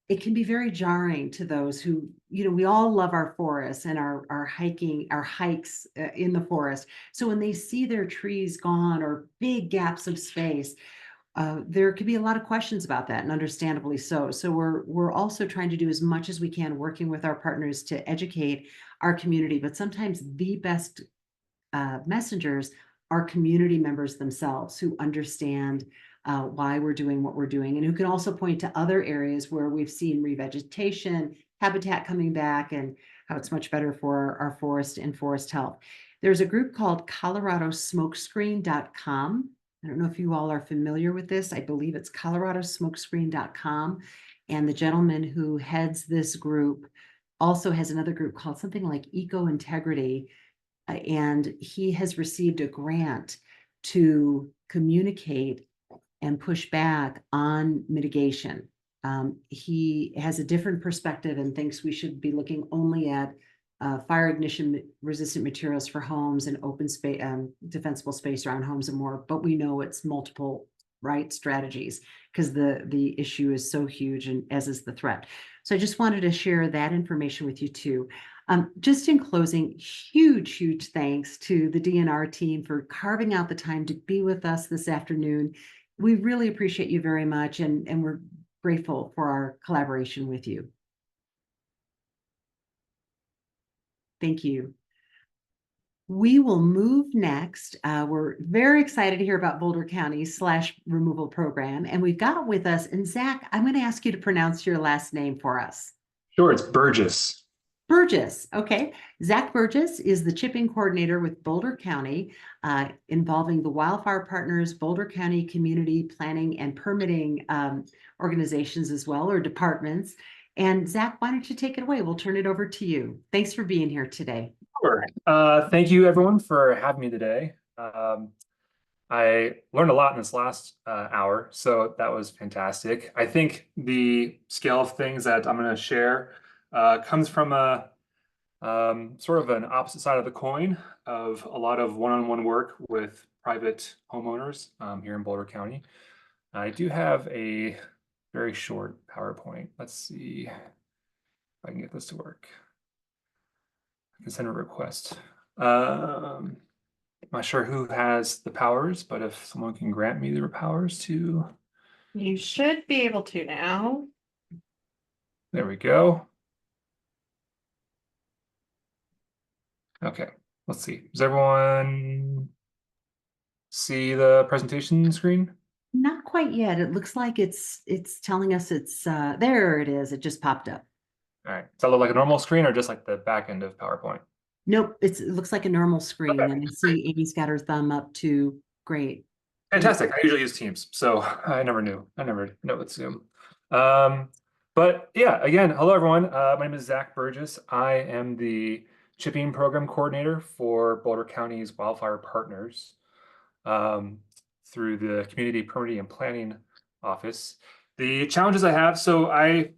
it can be very jarring to those who, we all love our forests and our hikes in the forest. So when they see their trees gone or big gaps of space, there could be a lot of questions about that, and understandably so. So we're also trying to do as much as we can, working with our partners to educate our community. But sometimes the best messengers are community members themselves who understand why we're doing what we're doing, and who can also point to other areas where we've seen revegetation, habitat coming back, and how it's much better for our forest and forest health. There's a group called coloradosmokescreen.com. I don't know if you all are familiar with this. I believe it's coloradosmokescreen.com. And the gentleman who heads this group also has another group called something like Eco Integrity. And he has received a grant to communicate and push back on mitigation. He has a different perspective and thinks we should be looking only at fire ignition resistant materials for homes and open space, defensible space around homes and more. But we know it's multiple strategies, because the issue is so huge, and as is the threat. So I just wanted to share that information with you too. Just in closing, huge thanks to the DNR team for carving out the time to be with us this afternoon. We really appreciate you very much, and we're grateful for our collaboration with you. Thank you. We will move next. We're very excited to hear about Boulder County's slash removal program, and we've got with us, and Zach, I'm going to ask you to pronounce your last name for us. Sure, it's Burgess. Burgess, okay. Zach Burgess is the chipping coordinator with Boulder County, involving the Wildfire Partners, Boulder County Community Planning and Permitting organizations as well, or departments. And Zach, why don't you take it away? We'll turn it over to you. Thanks for being here today. Sure. Thank you everyone for having me today. I learned a lot in this last hour, so that was fantastic. I think the scale of things that I'm going to share comes from a sort of an opposite side of the coin of a lot of one-on-one work with private homeowners here in Boulder County. I do have a very short PowerPoint. Let's see if I can get this to work. I can send a request. I'm not sure who has the powers, but if someone can grant me the powers to. You should be able to now. There we go. Okay, let's see. Does everyone see the presentation screen? Not quite yet. It looks like it's telling us it's there it is. It just popped up. All right. Does that look like a normal screen or just like the back end of PowerPoint? Nope, it looks like a normal screen, Okay, and I see Amy's got her thumb up too. Great. Fantastic. I usually use Teams, so I never knew. I never know with Zoom. But yeah, again, hello everyone. My name is Zach Burgess. I am the chipping program coordinator for Boulder County's Wildfire Partners through the Community Permitting and Planning Office. The challenges I have, so I'm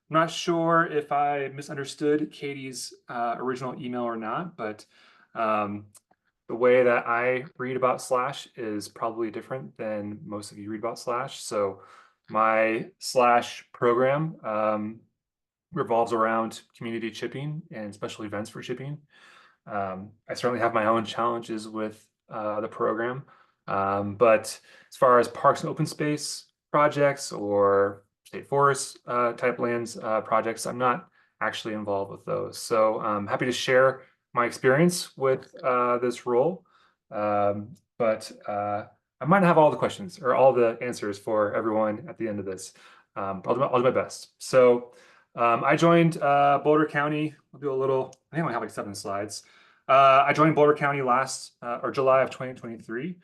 not sure if I misunderstood Katie's original email or not, but the way that I read about Slash is probably different than most of you read about Slash. So my Slash program revolves around community chipping and special events for chipping. I certainly have my own challenges with the program, but as far as parks and open space projects or state forest type lands projects, I'm not actually involved with those. So I'm happy to share my experience with this role, but I might not have all the questions or all the answers for everyone at the end of this. I'll do my best. So I joined Boulder County. I'll do a little, I think I only have like 7 slides. I joined Boulder County last or July of 2023.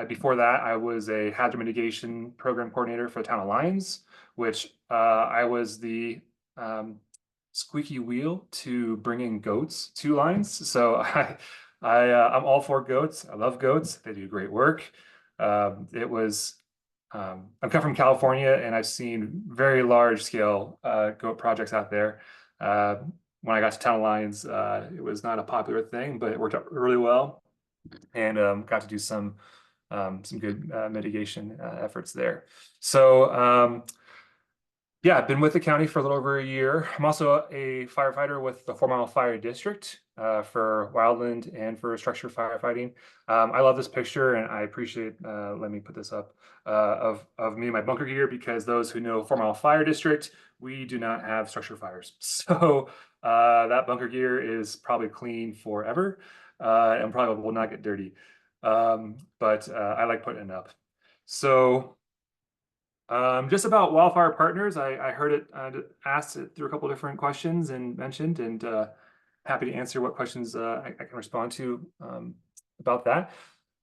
Before that, I was a hazard mitigation program coordinator for the town of Lyons, which I was the squeaky wheel to bring in goats to Lyons. So I'm all for goats. I love goats. They do great work. I'm come from California, and I've seen very large scale goat projects out there. When I got to town of Lyons, it was not a popular thing, but it worked out really well, and got to do some good mitigation efforts there. So yeah, I've been with the county for a little over a year. I'm also a firefighter with the 4 Mile Fire District for wildland and for structure firefighting. I love this picture, and I appreciate, let me put this up, of me and my bunker gear, because those who know 4 Mile Fire District, we do not have structure fires. So that bunker gear is probably clean forever and probably will not get dirty. But I like putting it up. So just about Wildfire Partners, I heard it asked it through a couple different questions and mentioned, and happy to answer what questions I can respond to about that.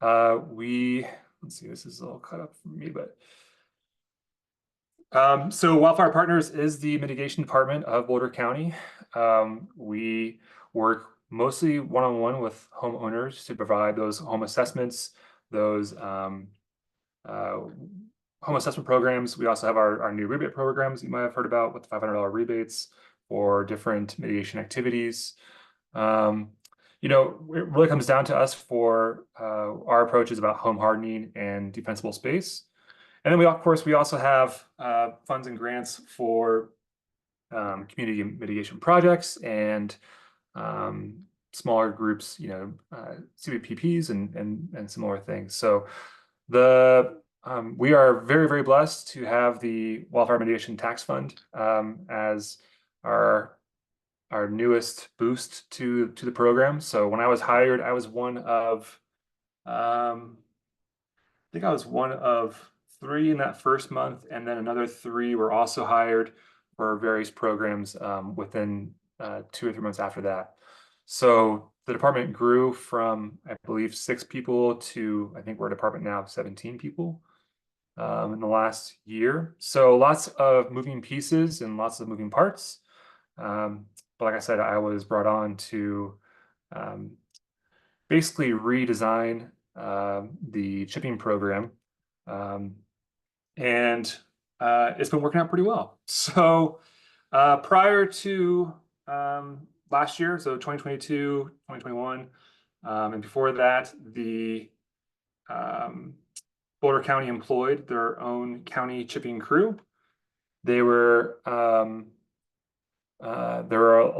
Let's see, this is all cut up for me, but so Wildfire Partners is the mitigation department of Boulder County. We work mostly one-on-one with homeowners to provide those home assessments, those home assessment programs. We also have our new rebate programs you might have heard about, with the $500 rebates for different mitigation activities. You know, it really comes down to us for our approach is about home hardening and defensible space. And then we, of course, we also have funds and grants for community mitigation projects and smaller groups, you know, CBPPs and similar things. So we are very, very blessed to have the Wildfire Mitigation Tax Fund as our newest boost to the program. So when I was hired, I was one of, I think I was one of 3 in that first month, and then another 3 were also hired for various programs within 2 or 3 months after that. So the department grew from, I believe, 6 people to, I think we're a department now of 17 people in the last year. So lots of moving pieces and lots of moving parts. But like I said, I was brought on to basically redesign the chipping program. And it's been working out pretty well. So prior to last year, so 2022, 2021, and before that, the Boulder County employed their own county chipping crew. There were a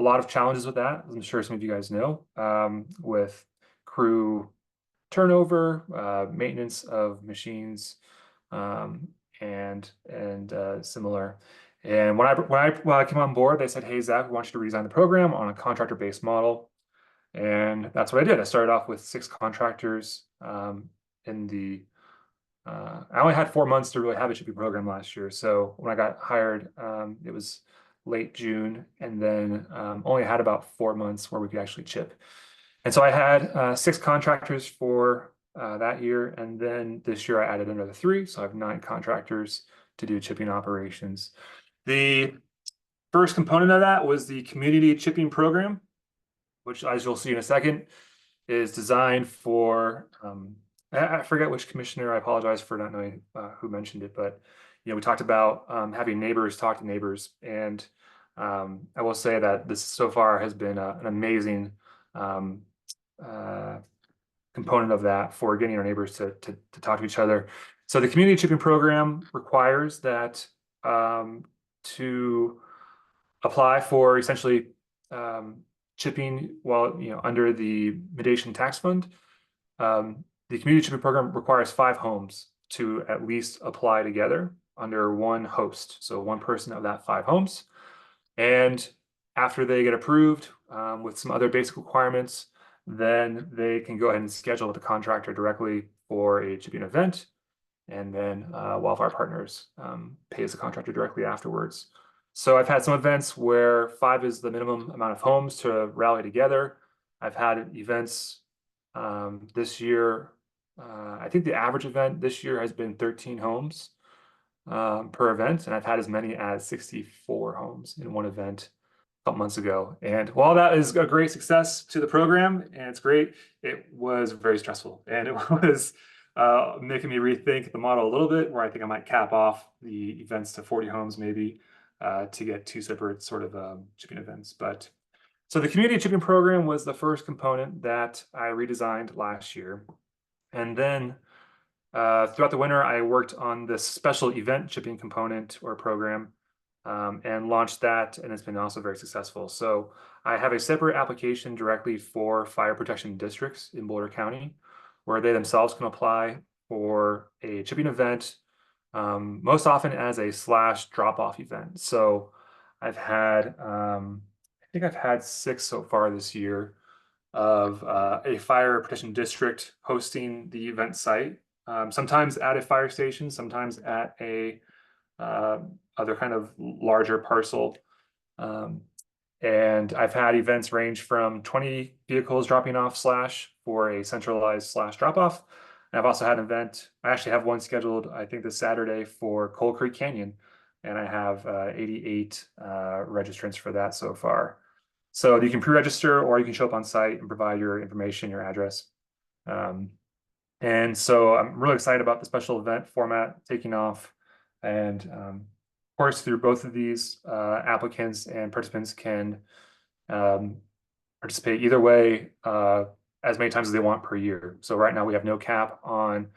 lot of challenges with that, as I'm sure some of you guys know, with crew turnover, maintenance of machines, and similar. And when I came on board, they said, "Hey, Zach, we want you to redesign the program on a contractor-based model." And that's what I did. I started off with 6 contractors in the I only had 4 months to really have a chipping program last year. So when I got hired, it was late June, and then only had about 4 months where we could actually chip. And so I had 6 contractors for that year, and then this year I added another 3, so I have 9 contractors to do chipping operations. The first component of that was the community chipping program, which, as you'll see in a second, is designed for I forget which commissioner. I apologize for not knowing who mentioned it, but we talked about having neighbors talk to neighbors, and I will say that this so far has been an amazing component of that for getting our neighbors to talk to each other. So the community chipping program requires that to apply for essentially chipping while under the mitigation tax fund. The community chipping program requires 5 homes to at least apply together under one host. So one person of that 5 homes. And after they get approved with some other basic requirements, then they can go ahead and schedule with the contractor directly for a chipping event. And then Wildfire Partners pays the contractor directly afterwards. So I've had some events where 5 is the minimum amount of homes to rally together. I've had events this year. I think the average event this year has been 13 homes per event, and I've had as many as 64 homes in one event a couple months ago. And while that is a great success to the program, and it's great, it was very stressful, and it was making me rethink the model a little bit, where I think I might cap off the events to 40 homes maybe to get 2 separate sort of chipping events. But so the community chipping program was the first component that I redesigned last year. And then throughout the winter, I worked on this special event chipping component or program and launched that, and it's been also very successful. So I have a separate application directly for fire protection districts in Boulder County, where they themselves can apply for a chipping event, most often as a / drop-off event. So I've had, I think I've had 6 so far this year of a fire protection district hosting the event site, sometimes at a fire station, sometimes at a other kind of larger parcel. And I've had events range from 20 vehicles dropping off / for a centralized / drop off. And I've also had an event. I actually have one scheduled, I think, this Saturday for Coal Creek Canyon, and I have 88 registrants for that so far. So you can pre-register, or you can show up on site and provide your information, your address. And so I'm really excited about the special event format taking off. And of course, through both of these, applicants and participants can participate either way as many times as they want per year. So right now we have no cap on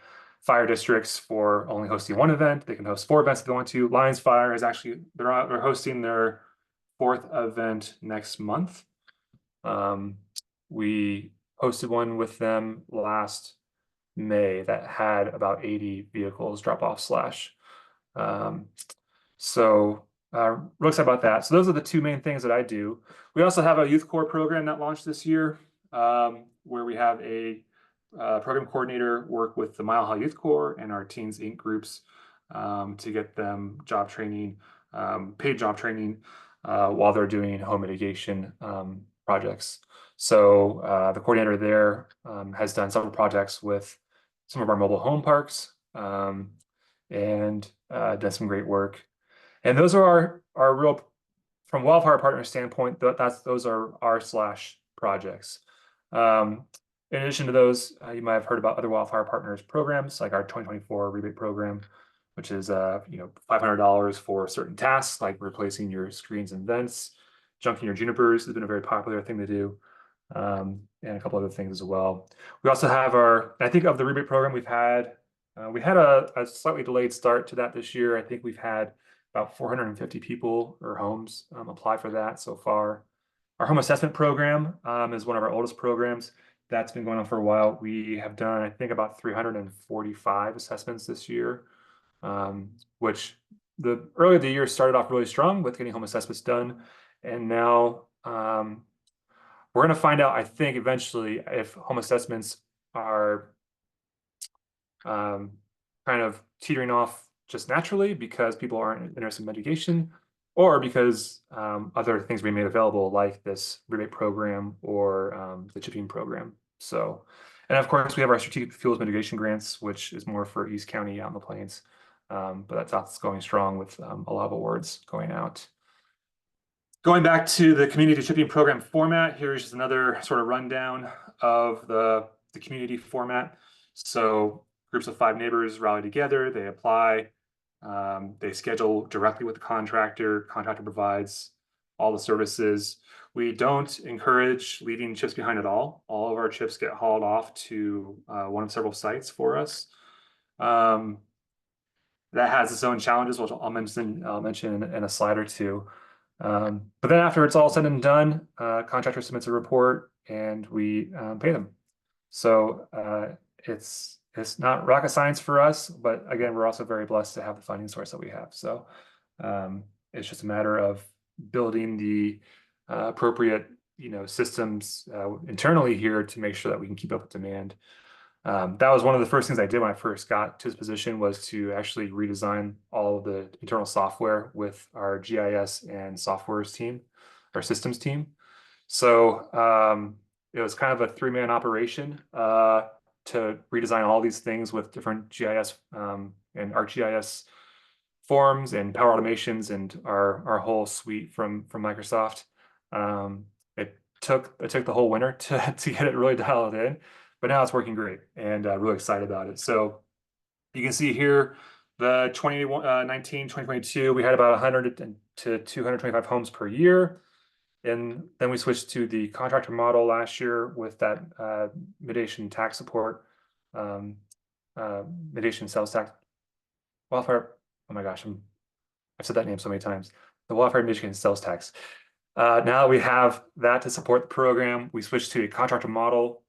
fire districts for only hosting one event. They can host 4 events if they want to. Lions Fire is actually, they're hosting their 4th event next month. We hosted one with them last May that had about 80 vehicles drop off / so real excited about that. So those are the 2 main things that I do. We also have a youth corps program that launched this year, where we have a program coordinator work with the Mile High Youth Corps and our Teens Inc. groups to get them job training, paid job training, while they're doing home mitigation projects. So the coordinator there has done several projects with some of our mobile home parks and done some great work. And those are our real, from Wildfire Partners standpoint, those are our / projects. In addition to those, you might have heard about other Wildfire Partners programs, like our 2024 rebate program, which is $500 for certain tasks, like replacing your screens and vents. Junking your junipers has been a very popular thing to do, and a couple other things as well. We also have I think of the rebate program, we had a slightly delayed start to that this year. I think we've had about 450 people or homes apply for that so far. Our home assessment program is one of our oldest programs. That's been going on for a while. We have done, I think, about 345 assessments this year, which earlier the year started off really strong with getting home assessments done. And now we're going to find out, I think, eventually if home assessments are kind of teetering off just naturally because people aren't interested in education, or because other things being made available, like this rebate program or the chipping program. So, and of course, we have our strategic fuels mitigation grants, which is more for East County out in the plains. But that's going strong with a lot of awards going out. Going back to the community chipping program format, here's just another sort of rundown of the community format. So groups of 5 neighbors rally together, they apply, they schedule directly with the contractor provides all the services. We don't encourage leaving chips behind at all. All of our chips get hauled off to one of several sites for us. That has its own challenges, which I'll mention in a slide or two. But then after it's all said and done, contractor submits a report and we pay them. So it's not rocket science for us, but again, we're also very blessed to have the funding source that we have. So it's just a matter of building the appropriate, systems internally here to make sure that we can keep up with demand. That was one of the first things I did when I first got to this position, was to actually redesign all of the internal software with our GIS and softwares team, our systems team. So it was kind of a 3-man operation to redesign all these things with different GIS and ArcGIS forms and Power Automations and our whole suite from Microsoft. It took the whole winter to get it really dialed in. But now it's working great, and really excited about it. So you can see here, the 2022, we had about 100 to 225 homes per year. And then we switched to the contractor model last year with that mitigation tax support, mitigation sales tax, wildfire. Oh my gosh, I've said that name so many times. The wildfire mitigation sales tax. Now we have that to support the program. We switched to a contractor model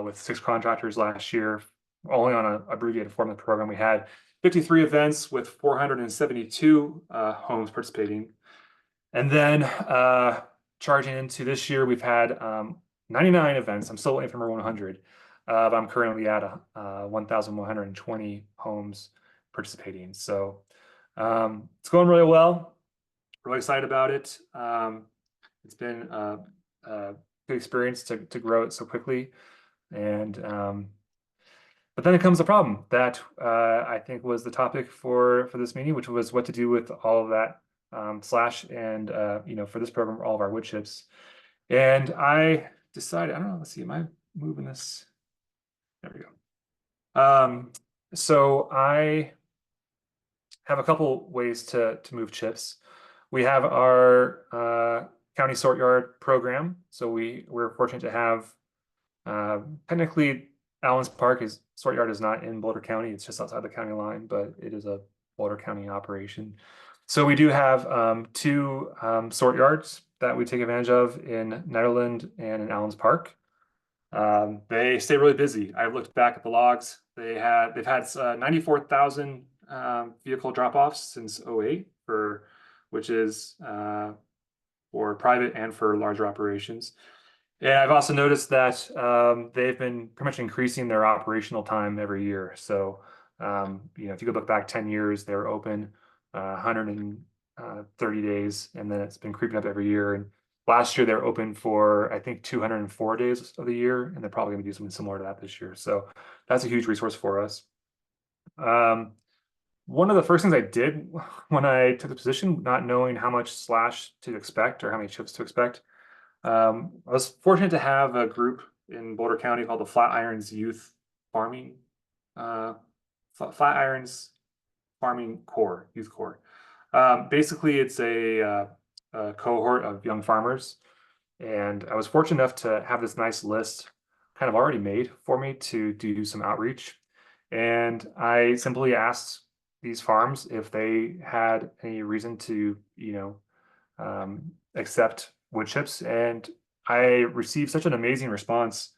with 6 contractors last year, only on an abbreviated form of the program. We had 53 events with 472 homes participating. And then charging into this year, we've had 99 events. I'm still waiting for 100, but I'm currently at 1,120 homes participating. So it's going really well. Really excited about it. It's been a good experience to grow it so quickly. And but then it comes the problem that I think was the topic for this meeting, which was what to do with all of that slash and for this program, all of our wood chips. And I decided, I don't know, let's see, am I moving this? There we go. So I have a couple ways to move chips. We have our county sort yard program. So we're fortunate to have technically Allen's Park sort yard is not in Boulder County. It's just outside the county line, but it is a Boulder County operation. So we do have 2 sort yards that we take advantage of in Netherland and in Allen's Park. They stay really busy. I've looked back at the logs. They've had 94,000 vehicle drop-offs since 2008, which is for private and for larger operations. And I've also noticed that they've been pretty much increasing their operational time every year. So, if you go look back 10 years, they were open 130 days, and then it's been creeping up every year. And last year they were open for, I think, 204 days of the year, and they're probably going to do something similar to that this year. So that's a huge resource for us. One of the first things I did when I took the position, not knowing how much slash to expect or how many chips to expect, I was fortunate to have a group in Boulder County called the Flatirons Youth Farming, Flatirons Farming Corps, Youth Corps. Basically, it's a cohort of young farmers, and I was fortunate enough to have this nice list kind of already made for me to do some outreach. And I simply asked these farms if they had any reason to, accept wood chips. And I received such an amazing response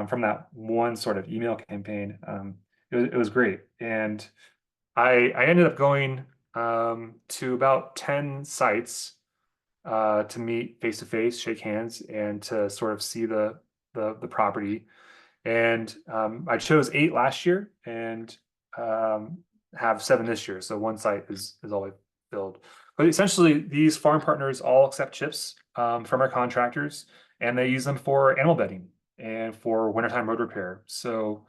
from that one sort of email campaign. It was great. And I ended up going to about 10 sites to meet face to face, shake hands, and to sort of see the property. And I chose 8 last year and have 7 this year. So one site is always filled. But essentially, these farm partners all accept chips from our contractors, and they use them for animal bedding and for wintertime road repair. So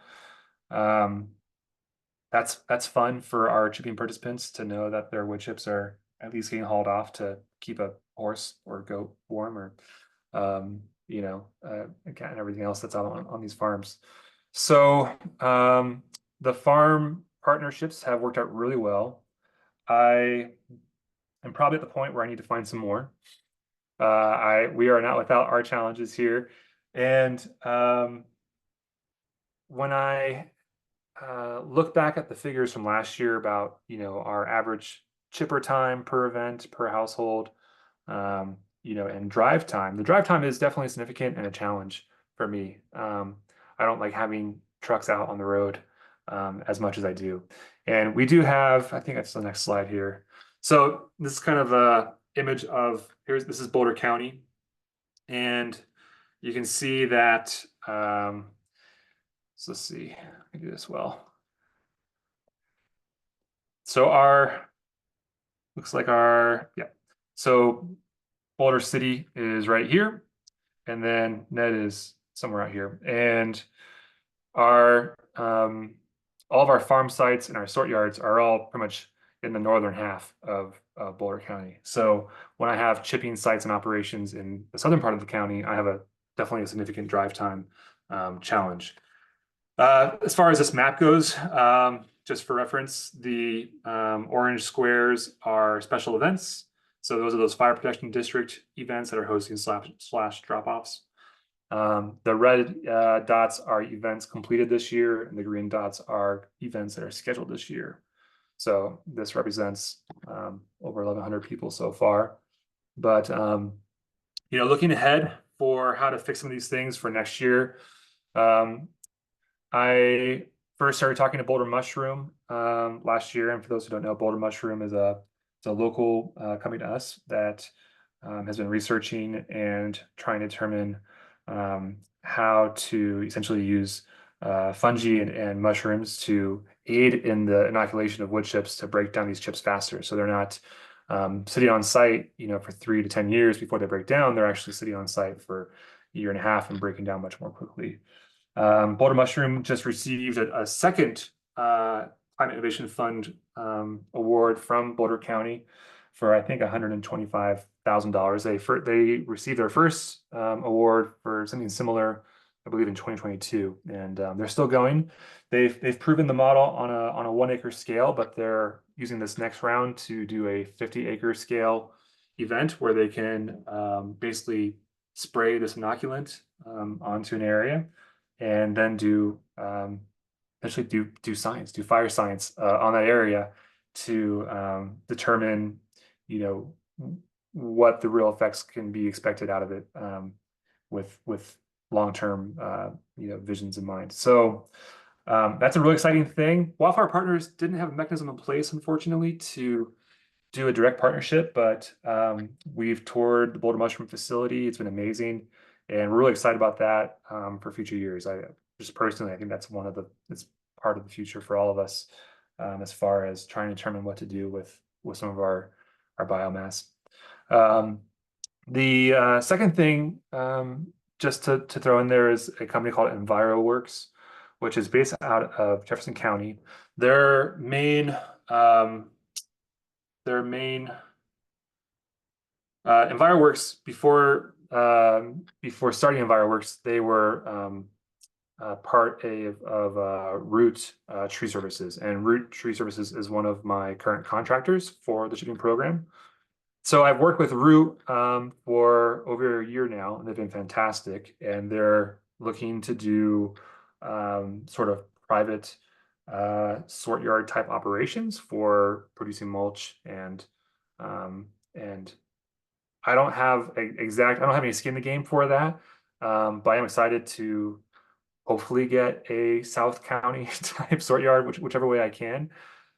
that's fun for our chipping participants to know that their wood chips are at least getting hauled off to keep a horse or goat warm, or a cat and everything else that's out on these farms. So the farm partnerships have worked out really well. I am probably at the point where I need to find some more. We are not without our challenges here. And when I look back at the figures from last year about, our average chipper time per event, per household, and drive time. The drive time is definitely significant and a challenge for me. I don't like having trucks out on the road as much as I do. And we do have, I think that's the next slide here. So this is kind of a image of, this is Boulder County. And you can see that, so let's see, I can do this well. So so Boulder City is right here, and then Ned is somewhere out here. And our all of our farm sites and our sort yards are all pretty much in the northern half of Boulder County. So when I have chipping sites and operations in the southern part of the county, I have definitely a significant drive time challenge. As far as this map goes, just for reference, the orange squares are special events. So those are those fire protection district events that are hosting slash drop-offs. The red dots are events completed this year, and the green dots are events that are scheduled this year. So this represents over 1,100 people so far. But looking ahead for how to fix some of these things for next year, I first started talking to Boulder Mushroom last year, and for those who don't know, Boulder Mushroom is a local company to us that has been researching and trying to determine how to essentially use fungi and mushrooms to aid in the inoculation of wood chips to break down these chips faster. So they're not sitting on site, for 3 to 10 years before they break down. They're actually sitting on site for a year and a half and breaking down much more quickly. Boulder Mushroom just received a second Climate Innovation Fund award from Boulder County for, I think, $125,000. They received their first award for something similar, I believe, in 2022, and they're still going. They've proven the model on a 1-acre scale, but they're using this next round to do a 50-acre scale event where they can basically spray this inoculant onto an area, and then do fire science on that area to determine, what the real effects can be expected out of it with long-term, visions in mind. So that's a really exciting thing. Wildfire Partners didn't have a mechanism in place, unfortunately, to do a direct partnership, but we've toured the Boulder Mushroom facility. It's been amazing. And we're really excited about that for future years. I think that's it's part of the future for all of us as far as trying to determine what to do with some of our biomass. The second thing, just to throw in there, is a company called EnviroWorks, which is based out of Jefferson County. Their main EnviroWorks, before starting EnviroWorks, they were part of Root Tree Services, and Root Tree Services is one of my current contractors for the chipping program. So I've worked with Root for over a year now, and they've been fantastic. And they're looking to do sort of private sort yard type operations for producing mulch, and I don't have any skin in the game for that, but I am excited to hopefully get a South County type sort yard, whichever way I can,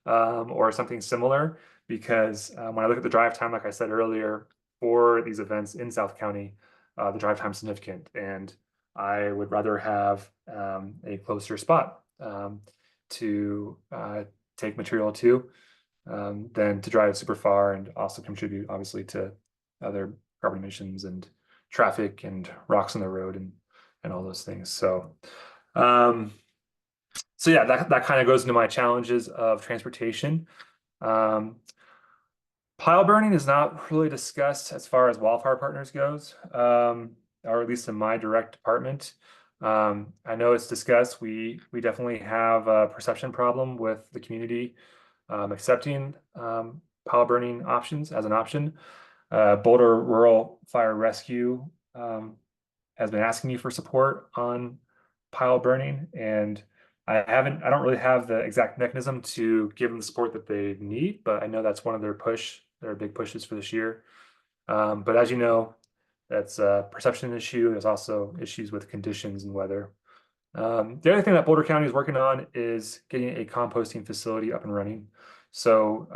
or something similar. Because when I look at the drive time, like I said earlier, for these events in South County, the drive time is significant, and I would rather have a closer spot to take material to than to drive super far and also contribute obviously to other carbon emissions and traffic and rocks on the road and all those things. So so yeah, that kind of goes into my challenges of transportation. Pile burning is not really discussed as far as wildfire partners goes, or at least in my direct department. I know it's discussed. We definitely have a perception problem with the community accepting pile burning options as an option. Boulder Rural Fire Rescue has been asking me for support on pile burning, and I don't really have the exact mechanism to give them the support that they need, but I know that's one of their big pushes for this year. But as you know, that's a perception issue. There's also issues with conditions and weather. The other thing that Boulder County is working on is getting a composting facility up and running. So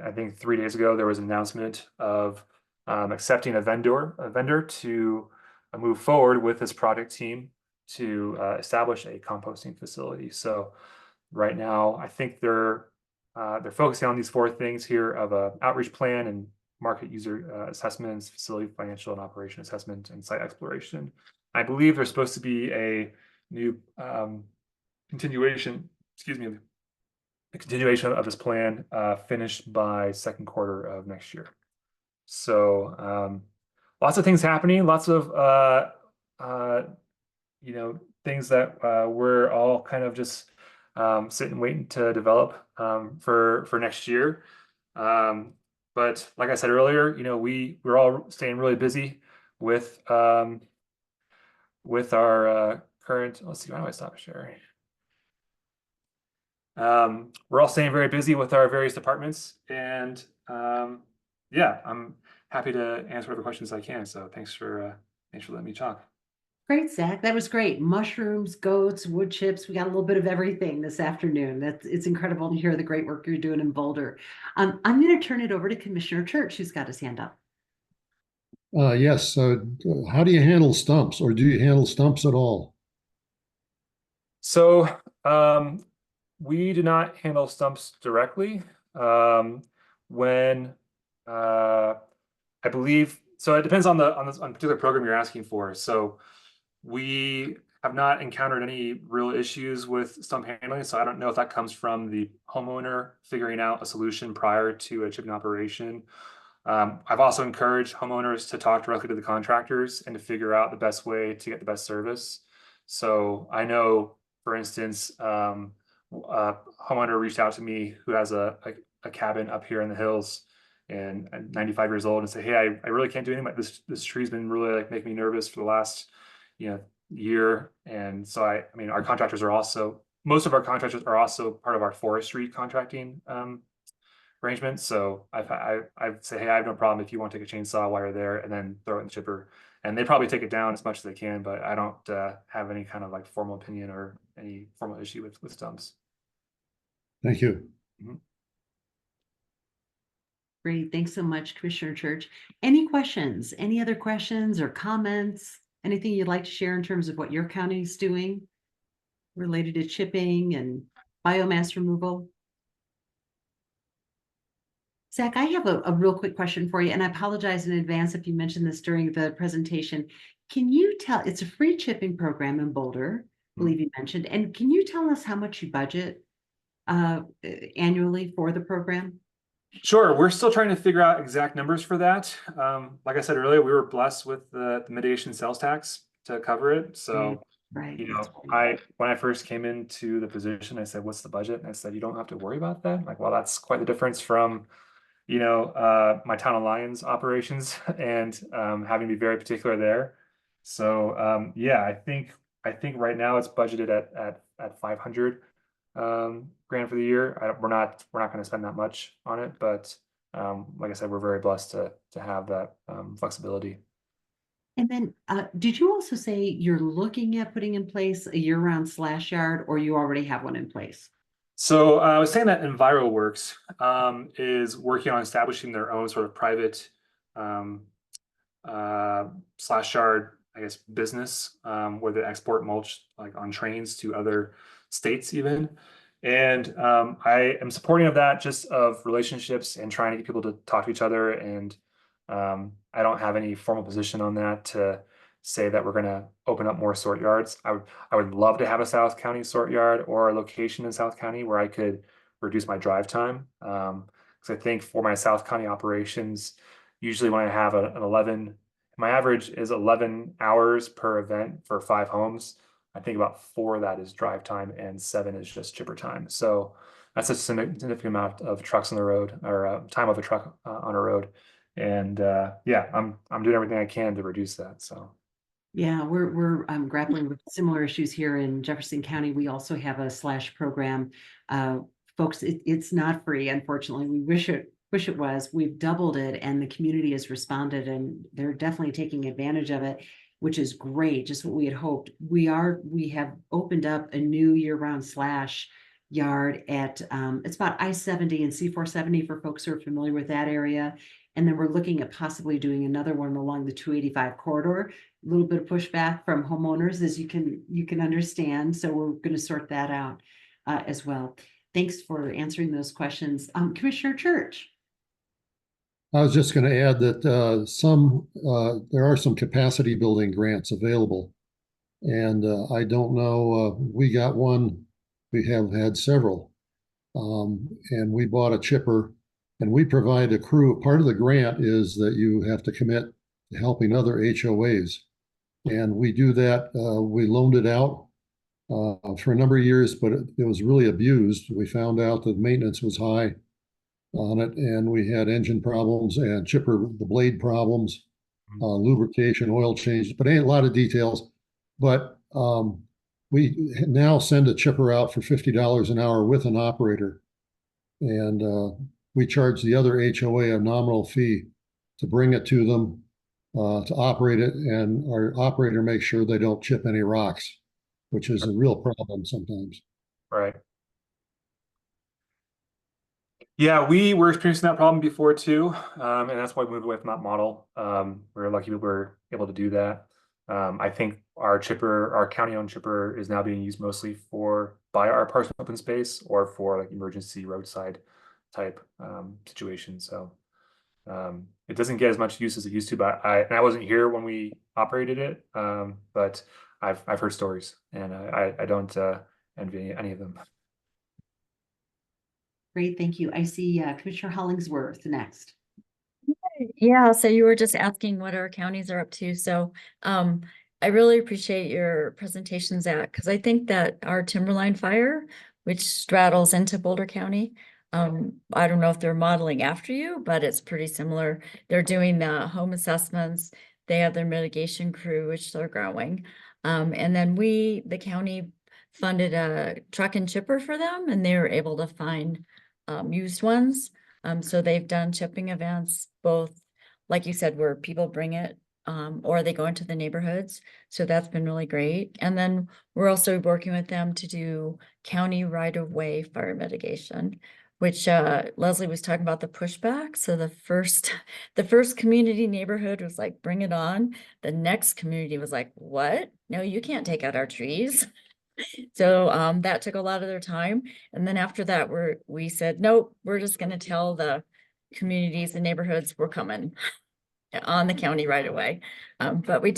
I think 3 days ago, there was an announcement of accepting a vendor to move forward with this project team to establish a composting facility. So right now, I think they're focusing on these 4 things here of a outreach plan and market user assessments, facility financial and operation assessment, and site exploration. I believe there's supposed to be a new continuation of this plan finished by second quarter of next year. So lots of things happening, lots of things that we're all kind of just sitting waiting to develop for next year. But like I said earlier, we're all staying really busy with our current. Let's see, why do I stop sharing? We're all staying very busy with our various departments, and yeah, I'm happy to answer whatever questions I can. So thanks for letting me talk. Great, Zach. That was great. Mushrooms, goats, wood chips. We got a little bit of everything this afternoon. It's incredible to hear the great work you're doing in Boulder. I'm going to turn it over to Commissioner Church, who's got his hand up. Yes. So how do you handle stumps, or do you handle stumps at all? So we do not handle stumps directly. When I believe, so it depends on the particular program you're asking for. So we have not encountered any real issues with stump handling. So I don't know if that comes from the homeowner figuring out a solution prior to a chipping operation. I've also encouraged homeowners to talk directly to the contractors and to figure out the best way to get the best service. So I know, for instance, a homeowner reached out to me who has a cabin up here in the hills and 95 years old and say, hey, I really can't do anything. This tree's been really making me nervous for the last year. And so I mean, our contractors are also, most of our contractors are also part of our forestry contracting arrangements. So I'd say, hey, I have no problem if you want to take a chainsaw while you're there and then throw it in the chipper. And they probably take it down as much as they can, but I don't have any kind of formal opinion or any formal issue with stumps. Thank you. Mm-hmm. Great. Thanks so much, Commissioner Church. Any questions? Any other questions or comments? Anything you'd like to share in terms of what your county is doing related to chipping and biomass removal? Zach, I have a real quick question for you, and I apologize in advance if you mentioned this during the presentation. Can you tell, it's a free chipping program in Boulder, I believe you mentioned, and can you tell us how much you budget annually for the program? Sure. We're still trying to figure out exact numbers for that. Like I said earlier, we were blessed with the mitigation sales tax to cover it. So, right. When I first came into the position, I said, what's the budget? And I said, you don't have to worry about that. Like, well, that's quite the difference from, my Town Alliance operations and having to be very particular there. So, yeah, I think right now it's budgeted at 500 grand for the year. We're not going to spend that much on it, but like I said, we're very blessed to have that flexibility. And then did you also say you're looking at putting in place a year-round slash yard, or you already have one in place? So I was saying that EnviroWorks is working on establishing their own sort of private slash yard, I guess, business where they export mulch like on trains to other states even. And I am supporting of that, just of relationships and trying to get people to talk to each other. And I don't have any formal position on that to say that we're going to open up more sort yards. I would love to have a South County sort yard or a location in South County where I could reduce my drive time. Because I think for my South County operations, usually when I have an 11, my average is 11 hours per event for 5 homes. I think about 4 of that is drive time and 7 is just chipper time. So that's a significant amount of trucks on the road, or time of a truck on a road. And yeah, I'm doing everything I can to reduce that. So yeah, we're grappling with similar issues here in Jefferson County. We also have a slash program. Folks, it's not free, unfortunately. We wish it was. We've doubled it, and the community has responded, and they're definitely taking advantage of it, which is great. Just what we had hoped. We have opened up a new year-round slash yard at it's about I-70 and C-470 for folks who are familiar with that area. And then we're looking at possibly doing another one along the 285 corridor. A little bit of pushback from homeowners, as you can understand. So we're going to sort that out as well. Thanks for answering those questions. Commissioner Church. I was just going to add that there are some capacity building grants available. And I don't know, we got one, we have had several. And we bought a chipper, and we provide a crew. Part of the grant is that you have to commit to helping other HOAs. And we do that. We loaned it out for a number of years, but it was really abused. We found out that maintenance was high on it, and we had engine problems and the blade problems, lubrication, oil change, but ain't a lot of details. But we now send a chipper out for $50 an hour with an operator. And we charge the other HOA a nominal fee to bring it to them, to operate it. And our operator makes sure they don't chip any rocks, which is a real problem sometimes. right. Yeah, we were experiencing that problem before too, and that's why we moved away from that model. We're lucky we were able to do that. I think our county-owned chipper is now being used mostly by our Parks and Open Space or for like emergency roadside type situations. So it doesn't get as much use as it used to. But I wasn't here when we operated it, but I've heard stories, and I don't envy any of them. Great, thank you. I see Commissioner Hollingsworth next. Yeah, so you were just asking what our counties are up to. So I really appreciate your presentation, Zach, because I think that our Timberline fire, which straddles into Boulder County, I don't know if they're modeling after you, but it's pretty similar. They're doing the home assessments. They have their mitigation crew, which they're growing. And then the county funded a truck and chipper for them, and they were able to find used ones. So they've done chipping events, both, like you said, where people bring it or they go into the neighborhoods. So that's been really great. And then we're also working with them to do county right-of-way fire mitigation, which Leslie was talking about the pushback. So the first community neighborhood was like, bring it on. The next community was like, what? No, you can't take out our trees. So that took a lot of their time. And then after that, we said, nope, we're just going to tell the communities and neighborhoods we're coming on the county right away. But we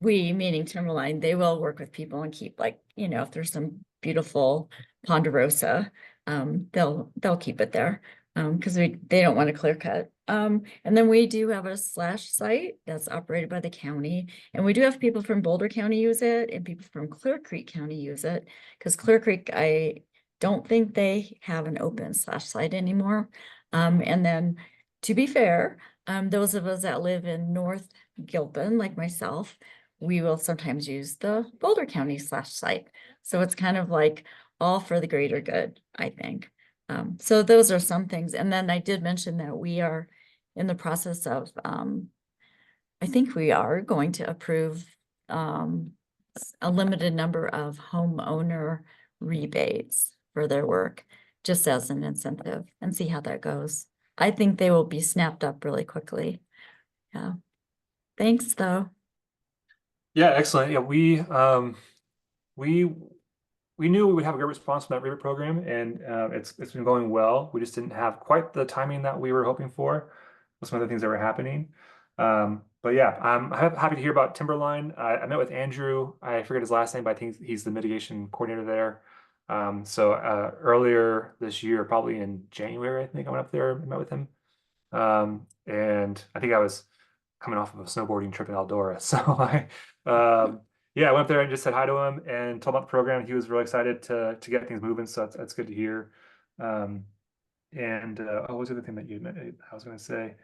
meaning Timberline, they will work with people and keep, like, if there's some beautiful ponderosa, they'll keep it there because they don't want to clear cut. And then we do have a slash site that's operated by the county, and we do have people from Boulder County use it and people from Clear Creek County use it, because Clear Creek, I don't think they have an open slash site anymore. And then, to be fair, those of us that live in North Gilpin, like myself, we will sometimes use the Boulder County slash site. So it's kind of like all for the greater good, I think. So those are some things. And then I did mention that we are in the process of, I think we are going to approve a limited number of homeowner rebates for their work, just as an incentive, and see how that goes. I think they will be snapped up really quickly. Yeah. Thanks, though. Yeah, excellent. Yeah, we knew we would have a great response from that rebate program, and it's been going well. We just didn't have quite the timing that we were hoping for with some of the things that were happening. But yeah, I'm happy to hear about Timberline. I met with Andrew. I forget his last name, but I think he's the mitigation coordinator there. So earlier this year, probably in January, I think I went up there and met with him. And I think I was coming off of a snowboarding trip in Eldora. So yeah, I went up there and just said hi to him and told him about the program. He was really excited to get things moving. So that's good to hear. What was the other thing that I was going to say?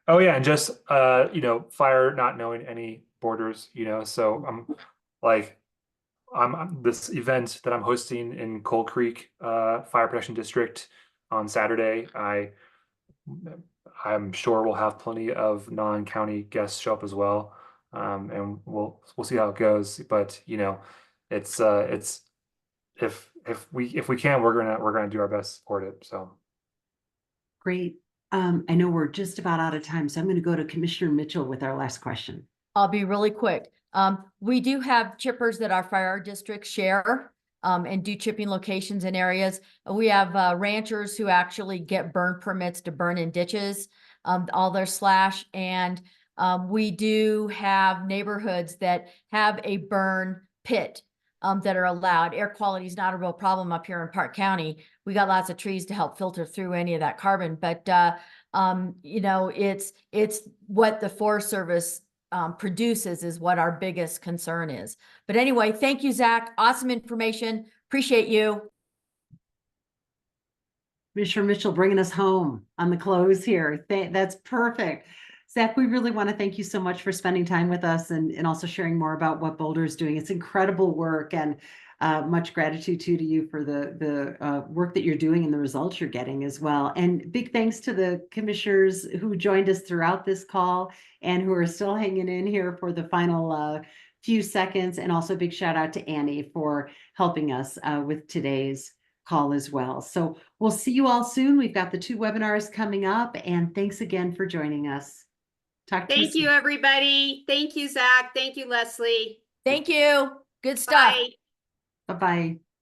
Oh yeah, and just fire not knowing any borders, so I'm this event that I'm hosting in Coal Creek Fire Protection District on Saturday. I'm sure we'll have plenty of non-county guests show up as well, and we'll see how it goes. But it's if we can, we're gonna do our best to support it. So Great. I know we're just about out of time, so I'm going to go to Commissioner Mitchell with our last question. I'll be really quick. We do have chippers that our fire districts share and do chipping locations in areas. We have ranchers who actually get burn permits to burn in ditches, all their slash. And we do have neighborhoods that have a burn pit that are allowed. Air quality is not a real problem up here in Park County. We got lots of trees to help filter through any of that carbon, but it's what the Forest Service produces is what our biggest concern is. But anyway, thank you, Zach. Awesome information. Appreciate you. Commissioner Mitchell bringing us home on the close here. That's perfect. Zach, we really want to thank you so much for spending time with us and also sharing more about what Boulder is doing. It's incredible work, and much gratitude to you for the work that you're doing and the results you're getting as well. And big thanks to the commissioners who joined us throughout this call and who are still hanging in here for the final few seconds. And also big shout out to Annie for helping us with today's call as well. So we'll see you all soon. We've got the 2 webinars coming up, and thanks again for joining us. Talk to you Thank you, everybody. Thank you, Zach. Thank you, Leslie. Thank you. Good stuff. Bye. Bye-bye.